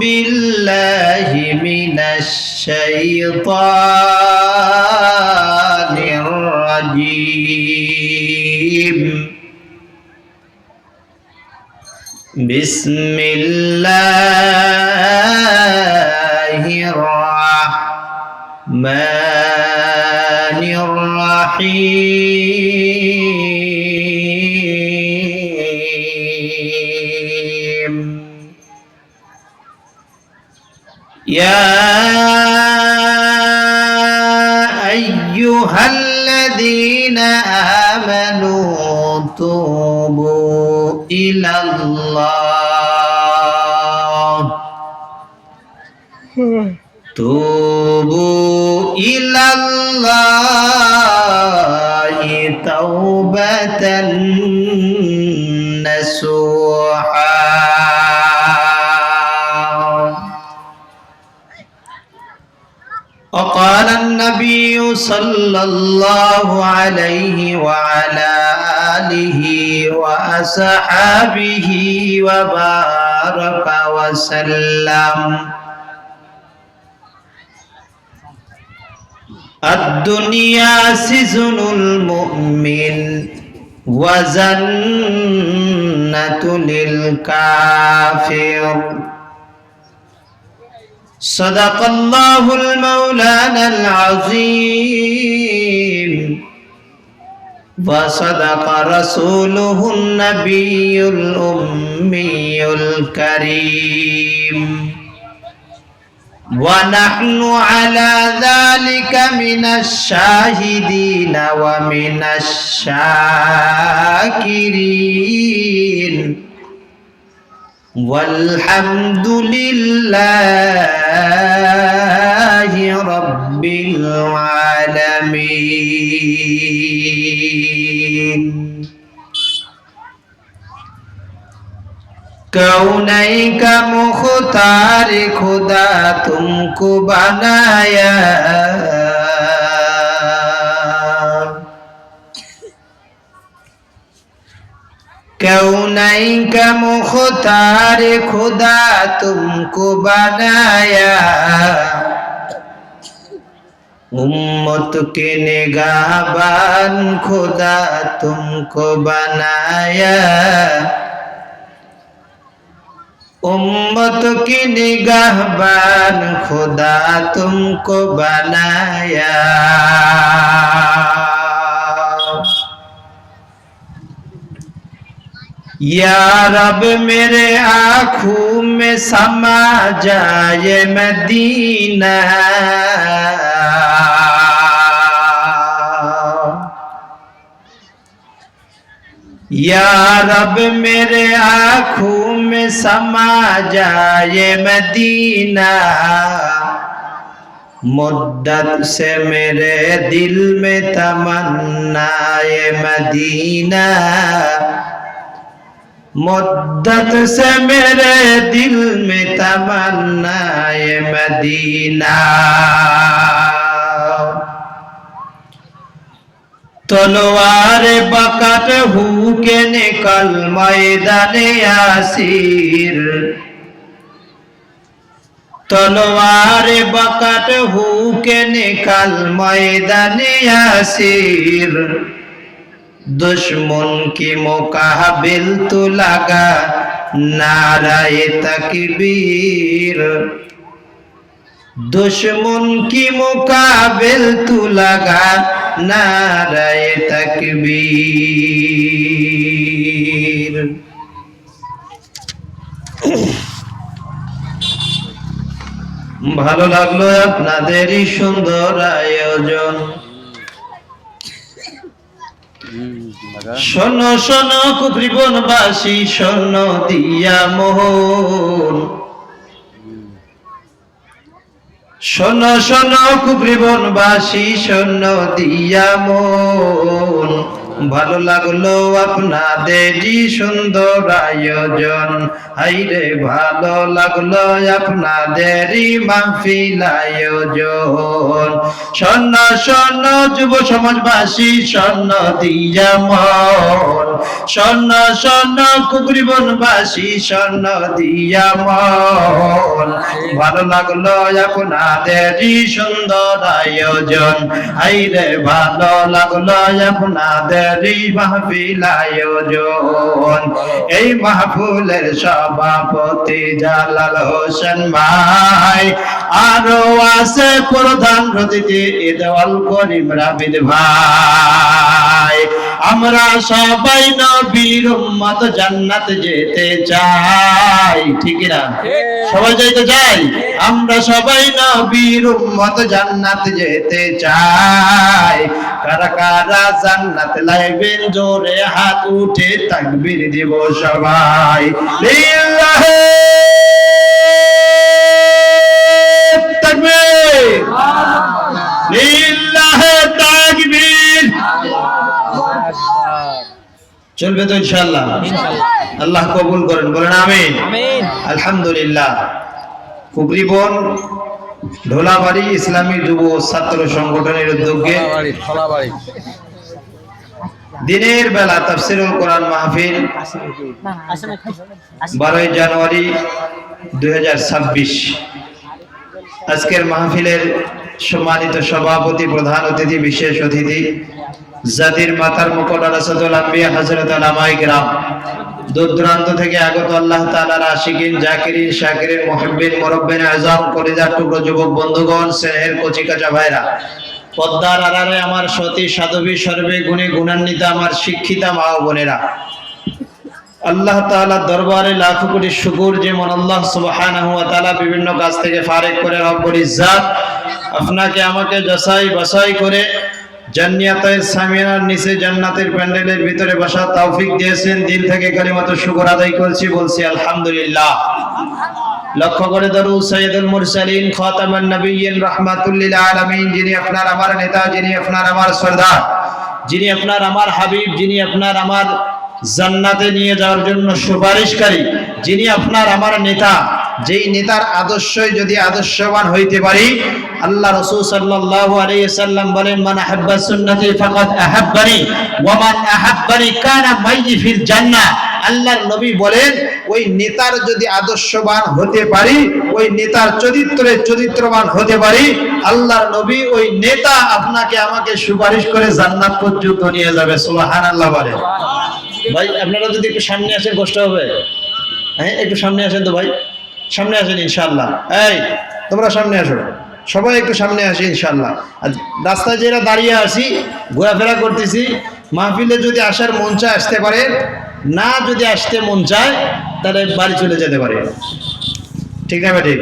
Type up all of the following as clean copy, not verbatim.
بالله من الشيطان الرجيم بسم الله الرحمن الرحيم يا أيها الذين آمنوا توبوا إلى الله توبة نصوحا وقال النبي صلى الله عليه وعلى آله وأصحابه وبارك وسلم الدنيا سجن المؤمن وجنة للكافر صدق الله المولانا العظيم وصدق رسوله النبي الأمي الكريم ونحن على ذلك من الشاهدين ومن الشاكرين والحمد لله رب العالمين कौनैन का मुख्तार खुदा तुमको बनाया कौनैन का मुख्तार खुदा तुमको बनाया उम्मत के निगाहबान खुदा तुमको बनाया उम्मत की निगाहबान खुदा तुमको बनाया या रब मेरे आँखों में समा जाए मदीना या रब मेरे आँखों में समा जाए मदीना मुद्दत से मेरे दिल में तमन्नाए मदीना मुद्दत से मेरे दिल में तमन्नाए मदीना तलवार बकट हु के निकल मैदाने यासीर तलवार बकट हु के निकल मैदाने यासीर दुश्मन की मुकाबिल तो लगा नाराए तकबीर दुश्मन की मुकाबिल तू लगा नाराए तकबीर ভালো লাগলো আপনাদেরই সুন্দর আয়োজন শোনো শোনো কুকরিবনবাসী শোনো দিয়া মোহন শোনো শোনো কুকরিবনবাসী শোনো দিয়া মন ভালো লাগলো আপনাদেরই সুন্দর আয়োজন হাইরে ভালো লাগলো আপনাদেরই মাহফিল আয়োজন শোনো শোনো যুব সমাজবাসী শোনো দিয়া মন স্বর্ণ স্বর্ণ কুকুরিবনবাসী স্বর্ণ দিয়া মন ভালো লাগলো আপনাদেরই সুন্দর আয়োজন আইরে ভালো লাগলো আপনাদেরই মাহফিল আয়োজন এই মাহফিলের সভাপতি জালাল হোসেন ভাই আরো আছে প্রধান অতিথি ইদওয়াল করিম রাবিদ ভাই আমরা সবাই নবীর উম্মত জান্নাত যেতে চাই ঠিক না সবাই যেতে চাই আমরা সবাই নবীর উম্মত জান্নাত যেতে চাই কারা কারা জান্নাত লাইবেন জোরে হাত উঠে তাকবীর দিব সবাই লিল্লাহি তাকবীর লিল্লাহি তাকবীর চলবে তো ইনশাআল্লাহ আল্লাহ কবুল করেন বলেন আমিন আলহামদুলিল্লাহ কুকরিবন ঢোলাবাড়ি ইসলামী যুব ছাত্র সংগঠনের উদ্যোগে দিনের বেলা তাফসীরুল কোরআন মাহফিল 12 জানুয়ারি 2026 আজকের মাহফিলের সম্মানিত সভাপতি প্রধান অতিথি বিশেষ অতিথি জাতির মাতার মুকুট রাসূলুল আম্বিয়া হযরত উলামায়ে কিরাম দূর দূরান্ত থেকে আগত আল্লাহ তাআলার আশিকিন জাকিরিন শাকিরিন মুহিব্বিন মুরাব্বিন আযম কলিজার টুকরো যুবক বন্ধুগণ স্নেহের কচিকাঁচা ভাইরা পদ্মার আড়ালে আমার সতী সাধবী সর্বে গুণে গুণান্বিত আমার শিক্ষিতা মা ও বোনেরা আল্লাহ তাআলার দরবারে লাখো কোটি শুকর যেমন আল্লাহ সুবহানাহু ওয়া তাআলা বিভিন্ন কাজ থেকে ফারেক করে রব্বুল ইজ্জত আপনাকে আমাকে যাচাই বাছাই করে জান্নাতের সামিয়ানার নিচে জান্নাতের প্যান্ডেলের ভিতরে বসার তৌফিক দিয়েছেন দিল থেকে কালিমাত শুকর আদায় করছি বলছি আলহামদুলিল্লাহ লক্ষ্য করে দরুদ সাইয়্যিদুল মুরসালিন খাতামান নবিয়্যিন রাহমাতুল লিল আলামিন যিনি আপনার আমার নেতা যিনি আপনার আমার সরদার যিনি আপনার আমার হাবিব যিনি আপনার আমার জান্নাতে নিয়ে যাওয়ার জন্য সুপারিশকারী যিনি আপনার আমার নেতা যেই নেতার আদর্শই যদি আদর্শবান হইতে পারি আল্লাহ রাসূল সাল্লাল্লাহু আলাইহি ওয়াসাল্লাম বলেন মান আহাব্বা সুন্নতি ফাকাদ আহাব্বানি ওয়া মান আহাব্বানি কানা মাইয়ি ফিল জান্নাহ আল্লাহর নবী বলেন ওই নেতার যদি আদর্শবান হতে পারি ওই নেতার চরিত্রে চরিত্রবান হতে পারি আল্লাহর নবী ওই নেতা আপনাকে আমাকে সুপারিশ করে জান্নাত পর্যন্ত নিয়ে যাবে সুবহানাল্লাহ বলে ভাই আপনারা যদি একটু সামনে আসেন কষ্ট হবে হ্যাঁ একটু সামনে আসেন তো ভাই সামনে আসেন ইনশাআল্লাহ এই তোমরা সামনে আসো সবাই একটু সামনে আসি ইনশাআল্লাহ আর রাস্তায় যেরা দাঁড়িয়ে আছি ঘোরাফেরা করতেছি মাহফিলে যদি আসার মন চায় আসতে পারে না যদি আসতে মন চায় তাহলে বাড়ি চলে যেতে পারে ঠিক না ঠিক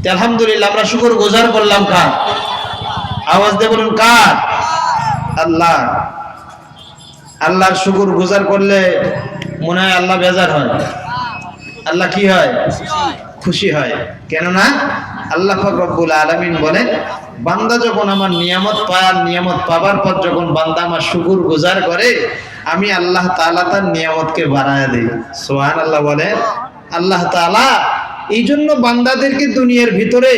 আলহামদুলিল্লাহ আমরা শুকর গুজার করলাম কার আওয়াজ দিয়ে বলুন কার আল্লাহ আল্লাহর শুকর গুজার করলে মনে হয় আল্লাহ বেজার হয় আল্লাহ কি হয় খুশি হয় কেননা আল্লাহ পাক রব্বুল আলামিন বলেন বান্দা যখন আমার নিয়ামত পায় আর নিয়ামত পাবার পর যখন বান্দা আমার শুকর গুজার করে আমি আল্লাহ তাআলা তার নিয়ামতকে বাড়ায় দেই সুবহানাল্লাহ বলে আল্লাহ তাআলা এই জন্য বান্দাদেরকে দুনিয়ার ভিতরে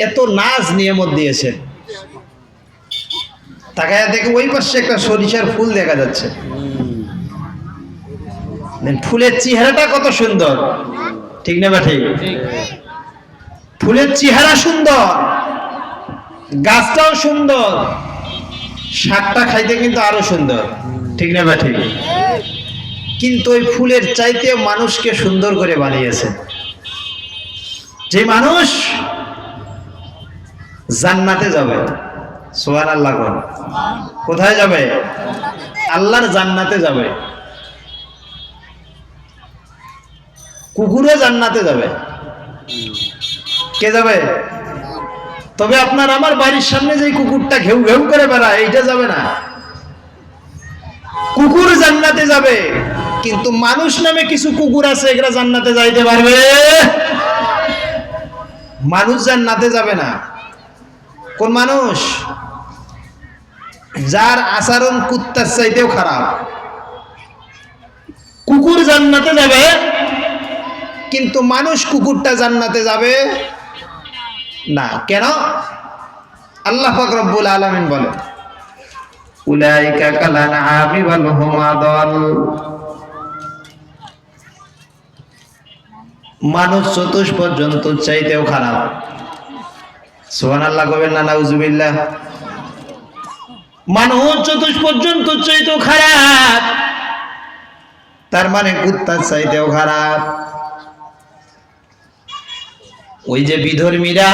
এত নাজ নিয়ামত দিয়েছেন তাকায় দেখে ওই পাশে একটা সরিষার ফুল দেখা যাচ্ছে ফুলের চেহারাটা কত সুন্দর ঠিক না ঠিক ফুলের চেহারা সুন্দর গাছটাও সুন্দর শাকটা খাইতে কিন্তু আরো সুন্দর ঠিক না ঠিক কিন্তু ওই ফুলের চাইতে মানুষকে সুন্দর করে বানিয়েছে যে মানুষ জান্নাতে যাবে সুবহানাল্লাহ কোথায় যাবে আল্লাহর জান্নাতে যাবে কুকুরে জান্নাতে যাবে কে যাবে তবে আপনার আমার বাড়ির সামনে যে কুকুরটা ঘেউ ঘেউ করে বেড়ায় এইটা যাবে না কুকুর জান্নাতে যাবে কিন্তু মানুষ নামে কিছু কুকুর আছে এগুলা জান্নাতে যাইতে পারবে মানুষ জান্নাতে যাবে না কোন মানুষ যার আচরণ কুত্তার চাইতেও খারাপ কুকুর জান্নাতে যাবে কিন্তু মানুষ কুকুরটা জান্নাতে যাবে না কেন আল্লাহ পাক রব্বুল আলামিন বলেন উলাইকা কাল আনআমি বাল হুম আদাল। মানুষ চতুষ্প জন্তুর চাইতেও খারাপ। সুবহানাল্লাহ কবেন না নাউজুবিল্লাহ। মানুষ চতুষ্প জন্তুর চাইতেও খারাপ, তার মানে কুত্তার চাইতেও খারাপ। ওই যে বিধর্মীরা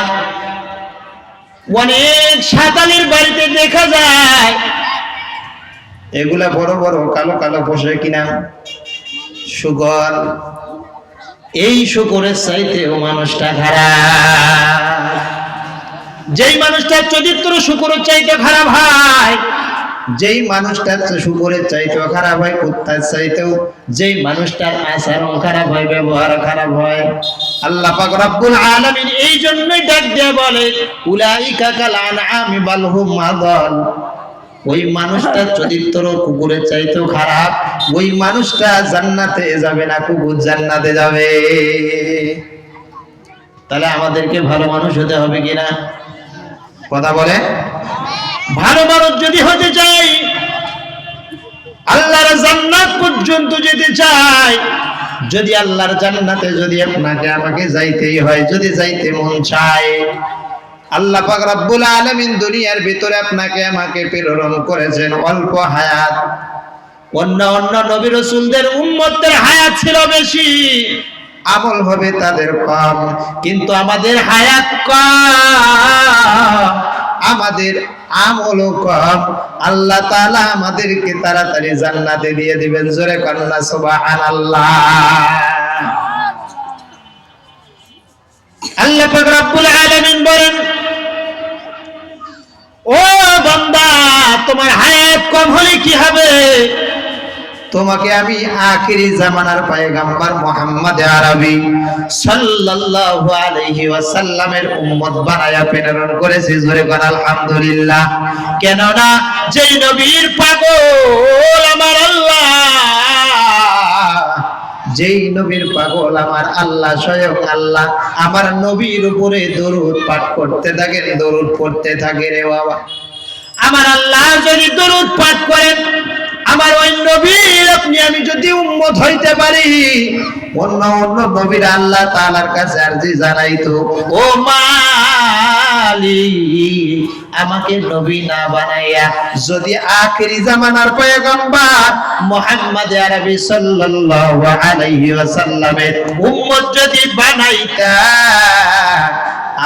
অনেক সাঁওতালের বাড়িতে দেখা যায়, এগুলা বড় বড় কালো কালো পোষে কিনা শুকর, এই শুকরের চাইতেও মানুষটা খারাপ। যেই মানুষটার চরিত্র শুকরের চাইতে খারাপ হয়, যেই মানুষটার শুকরের চাইতেও খারাপ হয় কুত্তার চাইতেও, যেই মানুষটার আচরণ খারাপ হয়, ব্যবহার খারাপ হয়, আল্লাহ পাক রব্বুল আলামিন এই জন্যই ডাক দিয়ে বলে উলাইকা কাল আনআমি বাল হুম আদাল। ওই মানুষটার চরিত্র কুকুরের চাইতেও খারাপ, ওই মানুষটা জান্নাতে যাবে না, কুকুর জান্নাতে যাবে। তাহলে আমাদেরকে ভালো মানুষ হতে হবে কিনা? কথা বলে। ভালো মানুষ যদি হতে চাই, আল্লাহর জান্নাত পর্যন্ত যেতে চাই, যদি আল্লাহর জান্নাতে যদি আপনাকে আমাকে যাইতেই হয়, যদি যাইতে মন চায়, আল্লাহ পাক রব্বুল আলামিন দুনিয়ার ভিতরে আপনাকে আমাকে প্রেরণ করেছেন অল্প হায়াত। অন্য অন্য নবী রাসূলদের উম্মতদের হায়াত ছিল বেশি, আমল হবে তাদের কম, কিন্তু আমাদের হায়াত কম, আমাদের আমলও কম। আল্লাহ তাআলা আমাদেরকে তাড়াতাড়ি জান্নাতে দিয়ে দিবেন। জোরে কন্না সুবহানাল্লাহ। আল্লাহ পাক রব্বুল আলামিন বলেন, ও বান্দা, তোমার হায়াত কম হলে কি হবে? তোমাকে আমি আখিরি জামানার পয়গম্বর মুহাম্মদ আরবি সাল্লাল্লাহু আলাইহি ওয়াসাল্লামের উম্মত বানায়া প্রেরণ করেছি। জোরে বল আলহামদুলিল্লাহ। কেন না যেই নবীর পাগল আমার আল্লাহ, যেই নবীর পাগল আমার আল্লাহ, স্বয়ং আল্লাহ আমার নবীর উপরে দরুদ পাঠ করতে থাকেন, দরুদ পড়তে থাকে। রে বাবা, আমার আল্লাহ যদি দরুদ পাঠ করেন, আমার ওই নবীর আপনি আমি যদি উম্মত হইতে পারি, অন্য অন্য নবীর আল্লাহ তাআলার কাছে আরজি জানাইতো, ও মালিক আমাকে নবী না বানাইয়া যদি আখিরি জামানার পয়গম্বর মুহাম্মদ আরবি সাল্লাল্লাহু আলাইহি ওয়াসাল্লামের উম্মত যদি বানাইতা,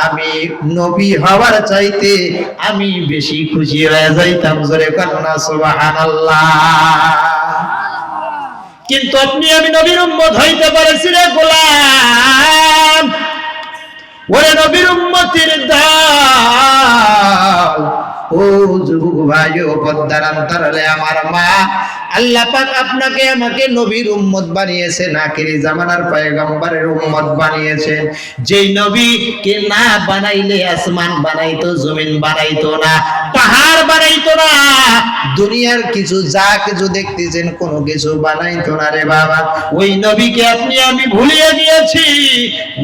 আমি নবী হওয়ার চাইতে আমি বেশি খুশি হয়ে যাইতাম। জোরে কন্না সুবহানাল্লাহ। কিন্তু আপনি আমি নবীর উম্মত হইতে পারছি রে গোলাম। ওরে নবীর উম্মতের দল, ও যুবক ভাই, ও পদ্মার অন্তরালে আমার মা, আল্লাহ পাক আপনাকে আমাকে নবীর উম্মত বানিয়েছেন, আখিরি জামানার পয়গম্বরের উম্মত বানিয়েছেন। যেই নবীকে না বানাইলে আসমান বানাইতো, জমিন বানাইতো না, পাহাড় বানাইতো না, দুনিয়ার কিছু যা কিছু দেখতেছেন কোনো কিছু বানাইতো না রে বাবা। ওই নবীকে আপনি আমি ভুলিয়ে গিয়েছি।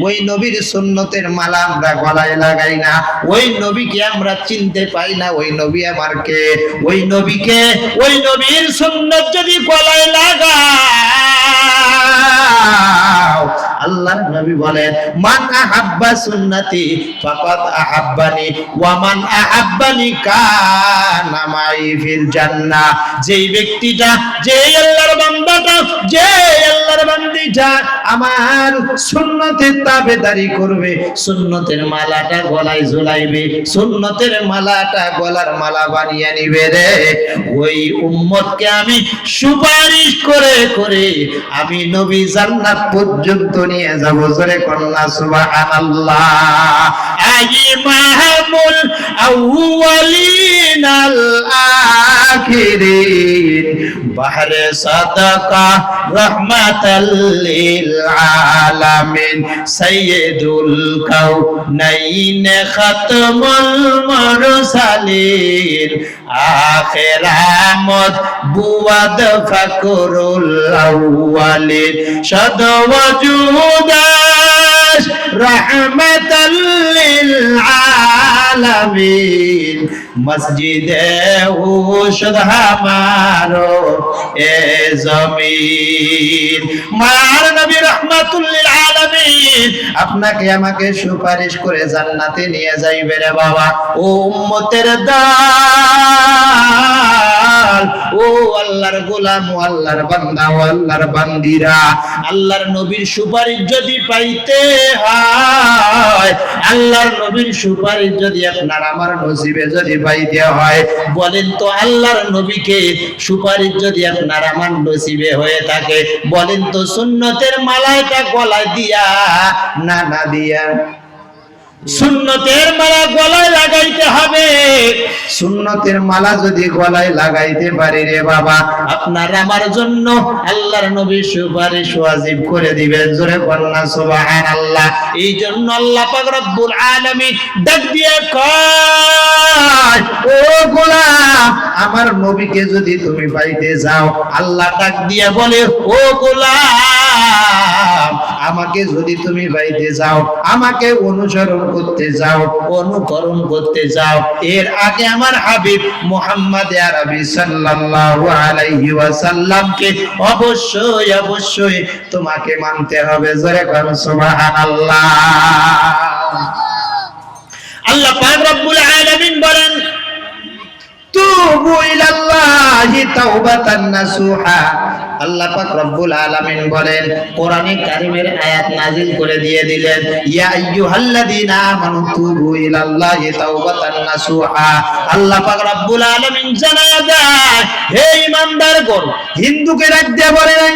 ওই নবীর সুন্নতের মালা আমরা গলায় লাগাই না, ওই নবীকে আমরা চিনতে পাই না। ওই নবী আমার কে? ওই নবীকে, ওই নবীর সুন্নত যদি গলায় লাগাও, আল্লাহর নবী বলেন, মান আহাব্বা সুন্নতি ফাকাদ আহাব্বানি ওয়া মান আহাব্বানি কানা মাই ফিল জান্নাহ। যেই ব্যক্তিটা, যেই আল্লাহর বান্দাটা, যেই আল্লাহর বান্দিটা আমার সুন্নতের তাবেদারি করবে, সুন্নতের মালাটা গলায় ঝুলাইবে, সুন্নতের মালাটা গলার মালা বানিয়ে নিবে রে, ওই উম্মতকে আমি সুপারিশ করে করে আমি নবী জান্নাত পর্যন্ত নিয়ে যাব। জোরে কন্না সুবহানাল্লাহ। ইমামুল আউয়ালিন আল আখিরিন, বাহরে সাদাকা রাহমাতাল লিল আলামিন, সাইয়্যিদুল কাউনাইন খাতমুল মুরসালিন, আখিরামত বুয়াদ ফাকরুল আউয়ালিন, সদওয়াজুদাস রাহমাতাল লিল আলামিন। আমিন মসজিদে ঔষধ হামারো এ জমিন। মার নবী রাহমাতুল লিল আলামিন আপনাকে আমাকে সুপারিশ করে জান্নাতে নিয়ে যাইবে রে বাবা। ও উম্মতের দল, ও আল্লাহর গোলাম, ও আল্লাহর বান্দা, ও আল্লাহর বান্দিরা, আল্লাহর নবীর সুপারিশ যদি পাইতে হয়, আল্লাহর নবীর সুপারিশ যদি আপনার আমার নসিবে যদি পাইতে হয়, বলেন তো আল্লাহর নবীকে সুপারিশ যদি আপনার আমার নসিবে হয়ে থাকে, বলেন তো সুন্নতের মালাটা গলায় দিয়া না দিয়া? সুন্নতের মালা গলায় লাগাইতে হবে। সুন্নতের মালা যদি গলায় লাগাইতে পারি রে বাবা, আপনার আমার জন্য আল্লাহর নবী সুপারিশ ওয়াজিব করে দিবেন। জোরে বলনা সুবহানাল্লাহ। এই জন্য আল্লাহ পাক রব্বুল আলামিন ডাক দিয়ে কয়, ও গোলাম, আমার নবীকে যদি তুমি পাইতে যাও, আল্লাহ ডাক দিয়ে বলে, ও গোলাম, আমাকে যদি তুমি পাইতে যাও, আমাকে অনুসরণ করতে যাও, অনুকরণ করতে যাও, এর আগে আমার হাবিব মুহাম্মদ আরবি সাল্লাল্লাহু আলাইহি ওয়াসাল্লামকে অবশ্যই অবশ্যই তোমাকে মানতে হবে। জোরে বলুন সুবহানাল্লাহ। আল্লাহ পাক রব্বুল আলামিন বলেন, তুবু ইলাল্লাহি তাওবাতান নাসুহা। আল্লাহ পাক রব্বুল আলামিন বলেন, কোরআনে কারীমের আয়াত নাযিল করে দিয়ে দিলেন, ইয়া আইয়ুহাল্লাযীনা আমানু তুবু ইলাল্লাহি তাওবাতান নাসুহা। আল্লাহ পাক রব্বুল আলামিন জানায়া দেয়, হে ঈমানদারগণ, হিন্দুকে ডাক দিয়ে বলে নাই,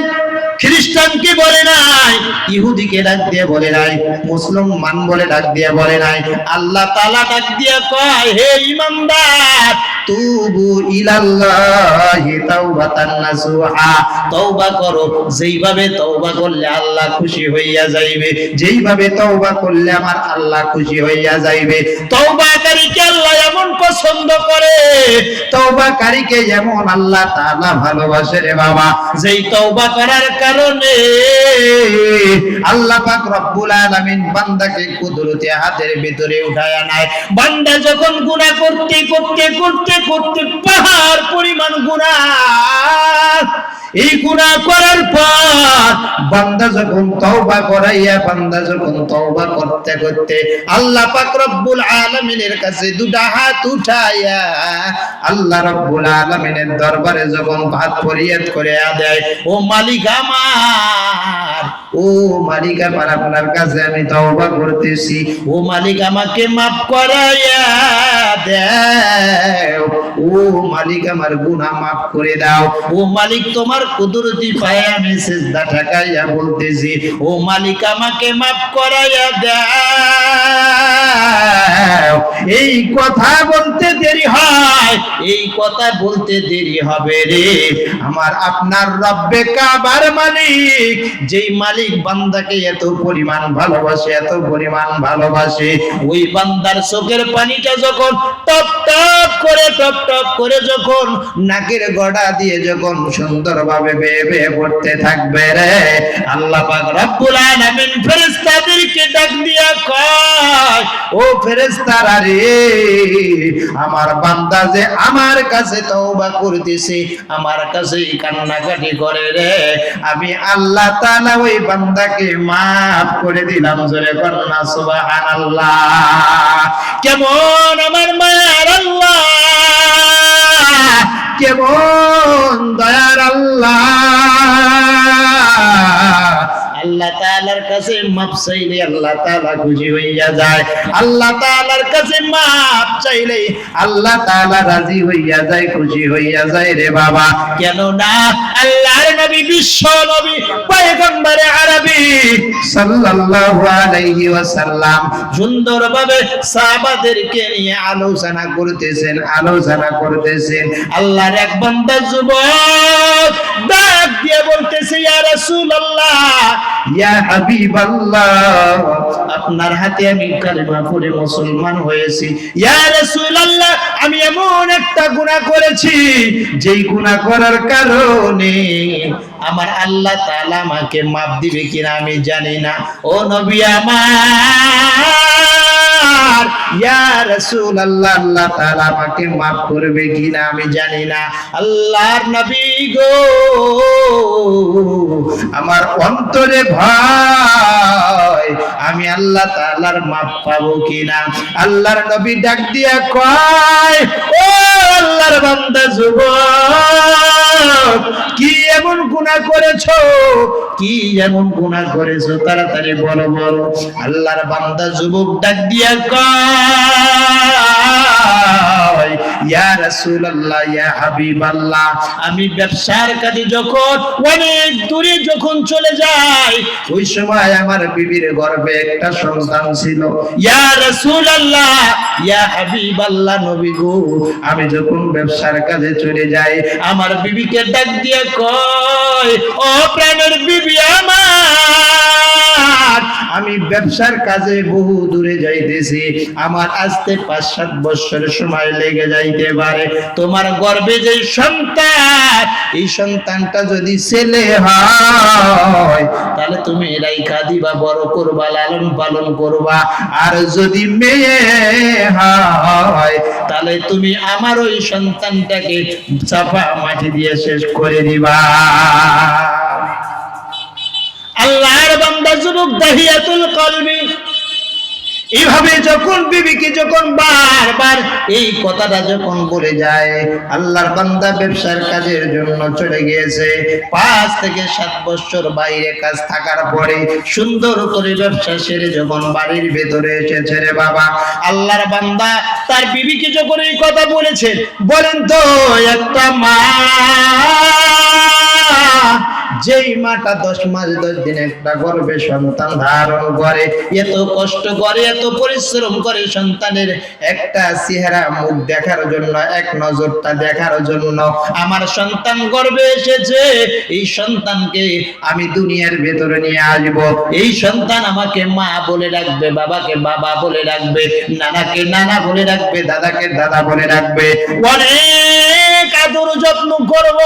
খ্রিস্টানকে বলে নাই, ইহুদিকে ডাক দিয়ে বলে নাই, মুসলমান বলে ডাক দিয়ে বলে নাই, আল্লাহ তাআলা ডাক দিয়ে কয়, হে ঈমানদার, তুবু ইলাল্লাহি তাওবাতান নাসুহা। তওবা করো, যেইভাবে তওবা করলে আল্লাহ খুশি হইয়া যাইবে, যেইভাবে তওবা করলে আমার আল্লাহ খুশি হইয়া যাইবে। তওবাকারীকে আল্লাহ এমন পছন্দ করে, তওবাকারীকে যেমন আল্লাহ তাআলা ভালোবাসে রে বাবা, যেই তওবা করার কারণে আল্লাহ পাক রব্বুল আলামিন বান্দাকে কুদরতি হাতের ভিতরে উঠায়া নেয়। বান্দা যখন গুনাহ করতে করতে করতে করতে পাহাড় পরিমাণ গুনাহ, এই গুনাহ করার পর বান্দা যখন তওবা করাইয়া, বান্দা যখন তওবা করতে করতে আল্লাহ পাক রব্বুল আলামিনের কাছে দুটা হাত উঠাইয়া আল্লাহ রব্বুল আলামিনের দরবারে যখন হাত ফরিয়াদ করে দেয়, ও মালিক আমার, ও মালিক আমার, আপনার কাছে আমি তওবা করতেছি, ও মালিক আমাকে মাফ করাইয়া দাও, ও মালিক আমার গুনাহ মাফ করে দাও, ও মালিক তোমার কুদরতি পায়ে আমি সিজদা ঠেকাইয়া বলতেছি, ও মালিক আমাকে মাফ করাইয়া দাও। এই কথা বলতে দেরি হয়, এই কথা বলতে দেরি হবে রে আমার আপনার রব্বে কাবার মালিক, যেই মালিক বান্দাকে এত পরিমাণ ভালোবাসে, এত পরিমাণ ভালোবাসে, ওই বান্দার চোখের পানিটা যখন টপ টপ করে টপ টপ করে যখন নাকের গড়া দিয়ে যখন সুন্দরভাবে বেয়ে বেয়ে পড়তে থাকবে রে, আল্লাহ পাক রব্বুল আলামিন ফেরেশতাদেরকে ডাক দিয়া কয়, ও ফেরেশতারা রে, আমার বান্দা যে আমার কাছে তওবা করতেছে, আমার কাছে কান্নাকাটি করে রে, আমি আল্লাহ তাআলা ওই বান্দাকে maaf করে দিলাম। জোরে বলনা সুবহানাল্লাহ। কেমন আমার মায়ার আল্লাহ, কেমন দয়ার আল্লাহ। আল্লাহ তাআলার কাছে মাপ চাইলে আল্লাহ তাআলা খুশি হইয়া যায়, আল্লাহ তাআলার কাছে মাপ চাইলে আল্লাহ তাআলা রাজি হইয়া যায়, খুশি হইয়া যায় রে বাবা। কেন না আল্লাহর নবী, বিশ্ব নবী, পয়গম্বরে আরবি সাল্লাল্লাহু আলাইহি ওয়াসাল্লাম সুন্দরভাবে সাহাবাদেরকে নিয়ে আলোচনা করতেছেন, আলোচনা করতেছেন। আল্লাহর এক বান্দা যুবক ডাক দিয়ে বলতেছে, ইয়া রাসূলুল্লাহ, ইয়া হাবিবাল্লাহ, আপনার হাতে আমি কালেমা পড়ে মুসলমান হয়েছি। ইয়া রাসূলুল্লাহ, আমি এমন একটা গুনাহ করেছি, যেই গুনাহ করার কারণে আমার আল্লাহ তাআলা আমাকে maaf দিবে কিনা আমি জানি না। ও নবী আমার, আমার, ইয়া রাসূলুল্লাহ, আল্লাহ তাআলা আমাকে maaf করবে কিনা আমি জানি না। আল্লাহর নবী গো, আমার অন্তরে ভয়, আমি আল্লাহ তাআলার maaf পাবো কিনা। আল্লাহর নবী ডাক দিয়া কয়, ও আল্লাহর বান্দা যুবক, কি এমন গুনাহ করেছো, কি এমন গুনাহ করেছো, তাড়াতাড়ি বলো বলো। আল্লাহর বান্দা যুবক ডাক দিয়া কয়, ইয়া রাসূলুল্লাহ, ইয়া হাবিবাল্লাহ, আমি ব্যবসার কাজে যখন অনেক দূরে যখন চলে যাই, ওই সময় আমার বিবির গর্ভে একটা সন্তান ছিল। ইয়া রাসূলুল্লাহ, ইয়া হাবিবাল্লাহ, নবী গো, আমি যখন ব্যবসার কাজে চলে যাই, আমার বিবিকে ডাক দিয়ে কয়, ও প্রাণের বিবি আমার, আমি ব্যবসার কাজে বহু দূরে যাইতেছি, আমার আসতে 5-7 বছর সময় লেগে যাইতে পারে। তোমার গর্ভে যে সন্তান, এই সন্তানটা যদি ছেলে হয়, তাহলে তুমি রাইখা দিবা, বড় করবা, লালন পালন করবা। আর যদি মেয়ে হয়, তাহলে তুমি আমার ওই সন্তানটাকে চাপা মাটি দিয়ে শেষ করে দিবা। আল্লাহর বান্দা যুবক দাহিয়াতুল কলবি এইভাবে যখন বিবিকে যখন বারবার এই কথাটা যখন বলে যায়, আল্লাহর বান্দা ব্যবসার কাজের জন্য চলে গিয়েছে। 5 থেকে 7 বছর বাইরে কাজ থাকার পরে সুন্দর করে ব্যবসা সেরে যখন বাড়ির ভেতরে এসেছে রে বাবা, আল্লাহর বান্দা তার বিবিকে যখন এই কথা বলেছে, বলেন তো একটা মা, যেই মাটা 10 মাস 10 দিন একটা গর্ভে সন্তান ধারণ করে, এত কষ্ট করে, এত পরিশ্রম করে সন্তানের একটা চেহারা মুখ দেখার জন্য, এক নজরটা দেখার জন্য, আমার সন্তান গর্ভে এসেছে, এই সন্তানকে আমি দুনিয়ার ভেতরে নিয়ে আসব, এই সন্তান আমাকে মা বলে ডাকবে, বাবাকে বাবা বলে ডাকবে, নানাকে নানা বলে ডাকবে, দাদাকে দাদা বলে ডাকবে, অনেক আদর যত্ন করব।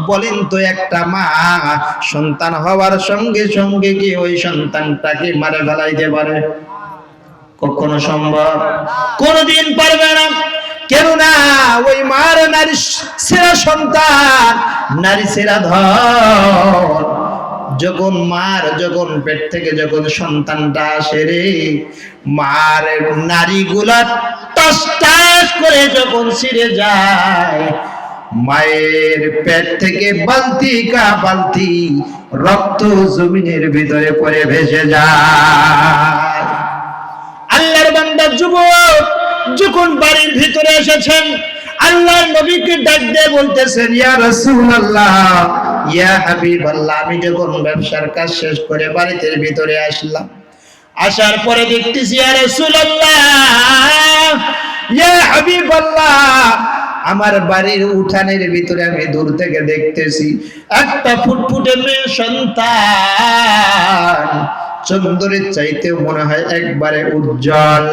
বলেন তো একটা মা সন্তান হওয়ার সঙ্গে সঙ্গে কি ওই সন্তানটাকে মারে ফেলাইতে পারে? কখনো সম্ভব? কোনদিন পারবে না। কেননা ওই মার নারী সেরা সন্তান, নারী সেরা ধন। যখন মার যখন পেট থেকে যখন সন্তানটা আসে রে, মার নারীগুলা টাস টাস করে যখন ছিঁড়ে যায়, মায়ের পেট থেকে বালতি কা বালতি রক্ত জমিনের ভিতরে পড়ে ভেসে যায়। আল্লাহর বান্দা যুবক যখন বাড়ির ভিতরে এসেছেন, আল্লাহর নবীকে ডাক দিয়ে বলতেছেন, ইয়া রাসূলুল্লাহ, ইয়া হাবিবাল্লাহ, আমি যখন ব্যবসার কাজ শেষ করে বাড়িতে ভিতরে আসলাম, আসার পরে দেখতেছি, ইয়া রাসূলুল্লাহ, ইয়া হাবিবাল্লাহ, আমার বাড়ির উঠানের ভিতরে আমি দূর থেকে দেখতেছি একটা ফুটফুটে মেয়ে সন্তান, চন্দ্রের চাইতে মনে হয় একবারে উজ্জ্বল,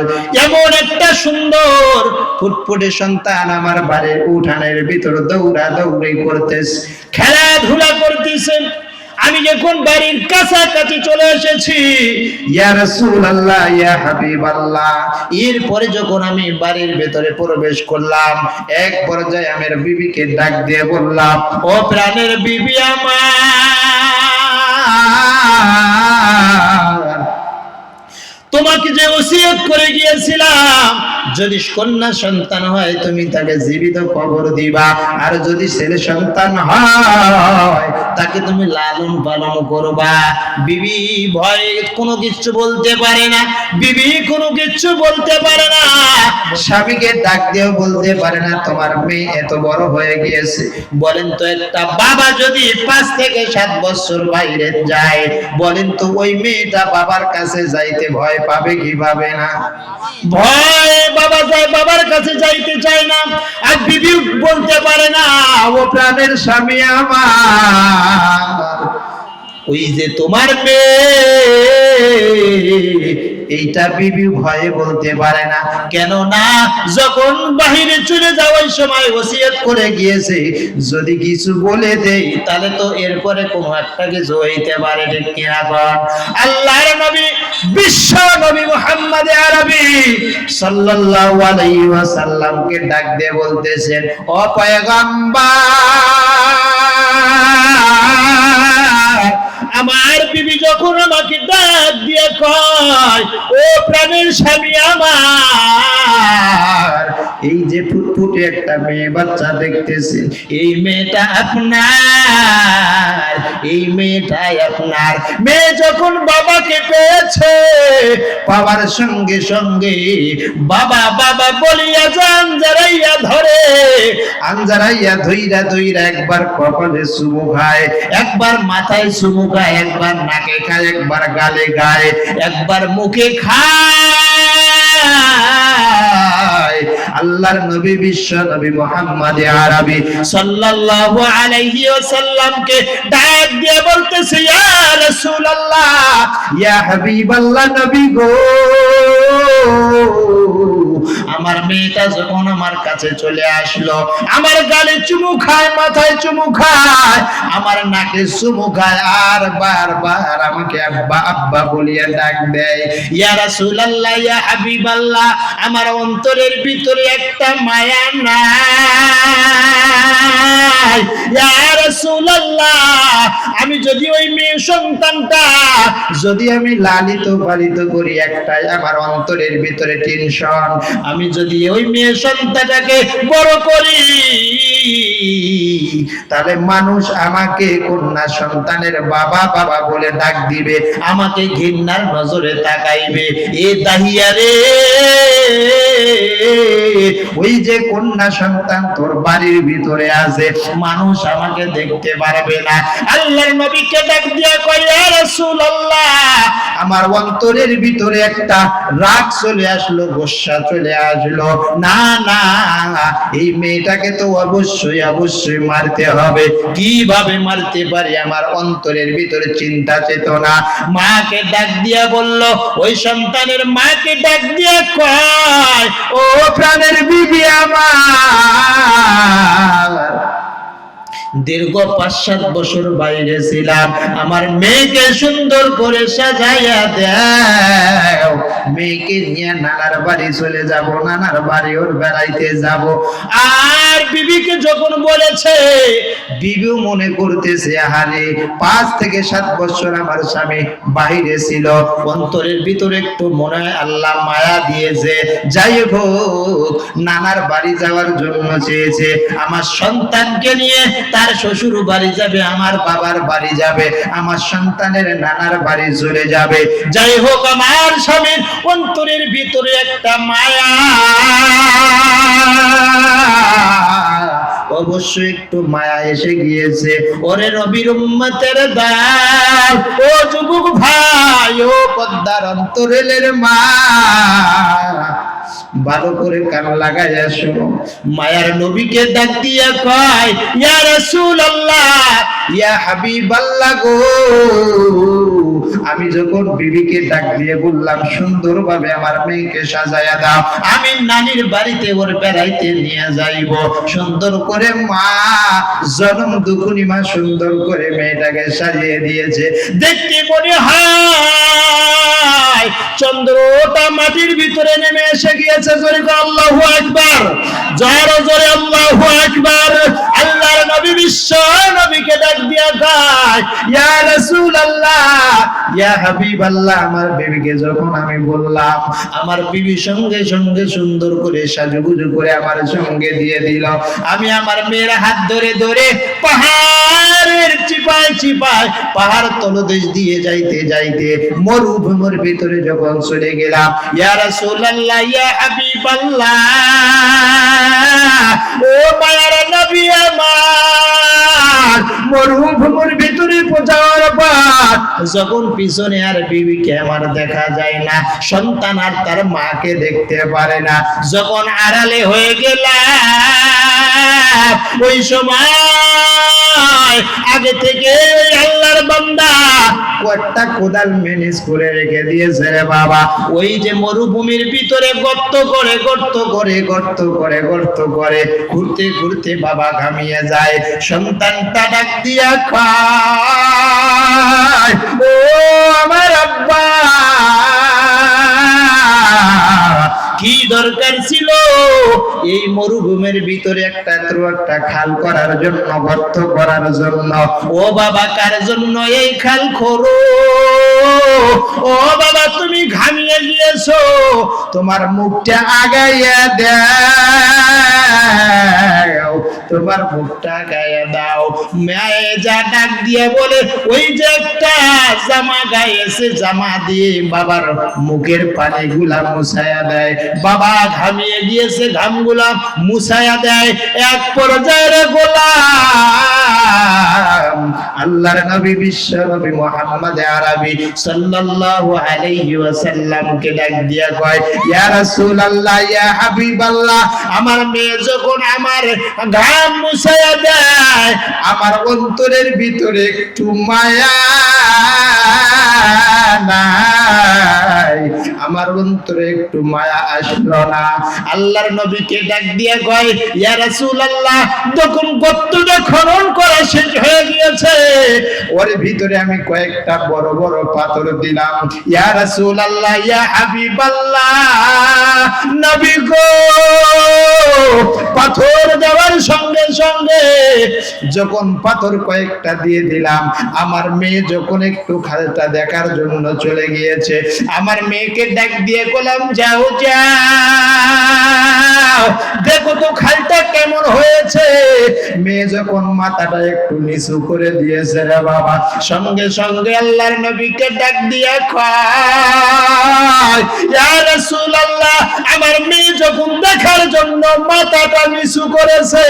এমন একটা সুন্দর ফুটফুটে সন্তান আমার বাড়ির উঠানের ভিতর দৌড়া দৌড়ি করতেছে, খেলাধুলা করতেছে। আমি যখন বাড়ির কাছাকাছি চলে এসেছি, ইয়া রাসূলুল্লাহ, ইয়া হাবিবাল্লাহ, এরপরে যখন আমি বাড়ির ভেতরে প্রবেশ করলাম, এক পর্যায়ে আমার বিবিকে ডাক দিয়ে বললাম, ও প্রাণের বিবি আমার, তোমাকে যে ওসিয়ত করে গিয়েছিলাম, যদি কন্যা সন্তান হয় তুমি তাকে জীবিত কবর দিবা, আর যদি ছেলে সন্তান হয় তাকে তুমি লালন পালন করবা। বিবি ভয় কোনো কিছু বলতে পারে না, বিবি কোনো কিছু বলতে পারে না, স্বামীকে ডাক দিয়েও বলতে পারে না, তোমার মেয়ে এত বড় হয়ে গিয়েছে। বলেন তো একটা বাবা যদি 5 থেকে 7 বছর বাইরে যায়, বলেন তো ওই মেয়েটা বাবার কাছে যাইতে ভয় পাবে কি পাবে না? ভয়, বাবা যায় বাবার কাছে যাইতে চায় না, আর বিবি বলতে পারে না, ও প্রাণের স্বামী আমার, ওই যে তোমার মেয়ে, এইটা বিবি ভয়ে বলতে পারে না। কেন না, যখন বাহিরে চলে যাওয়ার সময় ওসিয়ত করে গিয়েছে, যদি কিছু বলে দেই তাহলে তো এরপরে কোনো একটা কিছু হইতে পারে, ঠিক কিনা? আল্লাহর নবী বিশ্ব নবী মুহাম্মদ আরবি সাল্লাল্লাহু আলাইহি ওয়াসাল্লামকে ডাক দিয়ে বলতেছেন, ও পয়গম্বর, আমার বিবি যখন আমাকে ডাক দিয়ে কয়, ও প্রাণের স্বামী আমার, এই যে ফুটফুটে একটা মেয়ে বাচ্চা দেখতেছেন, এই মেয়েটা আপনার, এই মেয়েটাই আপনার। মেয়ে যখন বাবাকে পেয়েছে, বাবার সঙ্গে সঙ্গে বাবা বাবা বলিয়া আঞ্জারাইয়া ধরে, আঞ্জারাইয়া ধইরা ধইরা একবার কপালে চুমু খায়, একবার মাথায় চুমু খায়, একবার নাকে খায়, একবার গালে গায়, একবার মুখে খায়। আল্লাহর নবী বিশ্ব নবী মুহাম্মদ আরবি সাল্লাল্লাহু আলাইহি ওয়াসাল্লামকে ডাক দিয়ে বলতেছে, ইয়া রাসূলুল্লাহ, ইয়া হাবিবাল্লাহ, নবী গো, আমার মেয়েটা যখন আমার কাছে চলে আসলো, আমার গালে চুমু খায়, মাথায় চুমু খায়, আমার নাকে চুমু খায়, আর বারবার আমাকে আব্বা আব্বা বলিয়া ডাক দেয়। ইয়া রাসূলুল্লাহ, ইয়া হাবিবাল্লাহ, আমার অন্তরের ভিতরে একটা মায়া নাই। ইয়া রাসূলুল্লাহ, আমি যদি ওই মেয়ে সন্তানটা যদি আমি লালিত পালিত করি, একটাই আমার অন্তরের ভিতরে টেনশন, আমি যদি ওই মেয়ে সন্তানটাকে বড় করি, তাহলে মানুষ আমাকে কন্যা সন্তানের বাবা বাবা বলে ডাক দিবে, আমাকে ঘৃণার নজরে তাকাইবে। এ দাহিয়া রে, ওই যে কন্যা সন্তান তোর বাড়ির ভিতরে আছে, মানুষ আমাকে দেখতে পারবে না। আল্লাহর নবীকে ডাক দিয়া কয়, ইয়া রাসূলুল্লাহ, আমার অন্তরের ভিতরে একটা রাগ চলে আসলো, গোসা চলে আসলো, না না, এই মেয়েটাকে তো অবশ্যই অবশ্যই মারতে হবে। কিভাবে মারতে পারি? আমার অন্তরের ভিতরে চিন্তা চেতনা। মাকে ডাক দিয়া বলল, ওই সন্তানের মাকে ডাক দিয়া কয়, ও প্রাণের বিবি আমার, দীর্ঘ ৫-৭ বছর বাইরে ছিলাম, আমার মেয়েকে সুন্দর করে সাজাইয়া দাও, মেয়েকে নিয়ে নানার বাড়ি চলে যাব, নানার বাড়ি ওর বেড়াইতে যাব। আর বিবিকে যখন বলেছে, বিবিও মনে করতেছে, আরে ৫ থেকে ৭ বছর আমার স্বামী বাইরে ছিল, অন্তরের ভিতরে একটু মনে হয় আল্লাহ মায়া দিয়েছে, যাই হোক নানার বাড়ি যাওয়ার জন্য চেয়েছে, আমার সন্তানকে নিয়ে তার শ্বশুর বাড়ি যাবে, আমার বাবার বাড়ি যাবে, আমার সন্তানের নানার বাড়ি চলে যাবে। যাই হোক, আমার স্বামীর অন্তরের ভিতরে একটা মায়া অবশ্যই একটু মায়া এসে গিয়েছে। ওরে নবীর উম্মতের দল, ও যুবক ভাই, ও পদ্মার অন্তরের মা, ভালো করে কান লাগাইয়া শোনো। মায়ার নবীকে ডাক দিয়া কয়, ইয়া রাসূলুল্লাহ, ইয়া হাবিবাল্লাহ গো, আমি যখন বিবিকে ডাক দিয়ে বললাম, সুন্দরভাবে আমার মেয়েকে সাজায়া দাও, আমি নানির বাড়িতে ওর বেড়াইতে নিয়ে যাইব, সুন্দর করে মা জনম দুকুনি মা সুন্দর করে মেয়েটাকে সাজিয়ে দিয়েছে। দেখতে মনে হয় চন্দ্রটা মাটির ভিতরে নেমে এসে গিয়েছে। জোরে আল্লাহু আকবার, জোরে জোরে আল্লাহু আকবার। আল্লাহর নবী বিশ্ব নবীকে ডাক দিয়া কয়, ইয়া রাসূলুল্লাহ, ইয়া হাবিবাল্লাহ, আমার বিবিকে যখন আমি বললাম, আমার বিবি সঙ্গে সঙ্গে সুন্দর করে সাজুগুজু করে আমার সঙ্গে দিয়ে দিল। আমি আমার মেয়ের হাত ধরে ধরে পাহাড়ের চিপায় চিপায় পাহাড় তলদেশ দিয়ে যাইতে যাইতে মরুভূমির ভিতরে যখন চলে গেলাম, ইয়া রাসূলুল্লাহ, ইয়া হাবিবাল্লাহ, ও মায়ার নবী আমার, মরুভূমির ভিতরে পৌঁছার পর যখন পিছনে আর বিবিকে আমার দেখা যায় না, সন্তান আর তার মাকে দেখতে পারে না, যখন আড়ালে হয়ে গেলাম, ওই সময় আগে থেকে ওই আল্লাহর বান্দা কয়েকটা কোদাল ম্যানেজ করে রেখে দিয়েছে রে বাবা। ওই যে মরুভূমির ভিতরে গর্ত করে গর্ত করে গর্ত করে গর্ত করে ঘুরতে ঘুরতে বাবা ঘামিয়ে যায়। সন্তানটা ডাক দিয়া কয়, ও আমার আব্বা, কি দরকার ছিল এই মরুভূমির ভিতরে একটা খাল করার জন্য, গর্ত করার জন্য? ও বাবা, কার জন্য এই খাল খোরো? ও বাবা, তুমি ঘামিয়ে গিয়েছো, তোমার মুখটা আগাইয়া দাও, তোমার মুখটা গায়ে দাও। মেয়ে যা ডাক দিয়ে বলে, ওই যে একটা জামা গায়েছে, জামা দিয়ে বাবার মুখের পানি গুলা মুছায়া দেয়। বাবা ঘামিয়ে গিয়েছে, ঘামগুলা মুছায়া দেয়। এক পর্যায়ের গোলাম আল্লাহর নবী, বিশ্ব নবী মুহাম্মদ আরবি সাল্লাল্লাহু আলাইহি ওয়াসাল্লাম কে ডাক দিয়া কয়, ইয়া রাসূলুল্লাহ, ইয়া হাবিবাল্লাহ, আমার মেয়ে যখন আমার ঘাম মুছায়া দেয়, আমার অন্তরের ভিতরে একটু মায়া নাই, আমার অন্তরে একটু মায়া আসলো না। আল্লাহর নবীকে ডাক দিয়ে কয়, ইয়া রাসূলুল্লাহ, যখন গর্তটা খনন করা শেষ হয়ে গিয়েছে, ওর ভিতরে আমি কয়েকটা বড় বড় পাথর দিলাম। ইয়া রাসূলুল্লাহ, ইয়া হাবিবাল্লাহ, নবী গো, পাথর দেওয়ার সঙ্গে সঙ্গে যখন পাথর কয়েকটা দিয়ে দিলাম, আমার মেয়ে যখন একটু খালটা দেখার জন্য চলে গিয়েছে, আমার মেয়েকে ডাক দিয়ে বললাম, যাও যাও, দেখো তো খালটা কেমন হয়েছে। মেয়ে যখন মাথাটা একটু নিচু করে দিয়েছে রে বাবা, সঙ্গে সঙ্গে আল্লাহর নবীকে ডাক দিয়ে কয়, ইয়া রাসূলুল্লাহ, আমার মেয়ে যখন দেখার জন্য মাথাটা নিচু করেছে,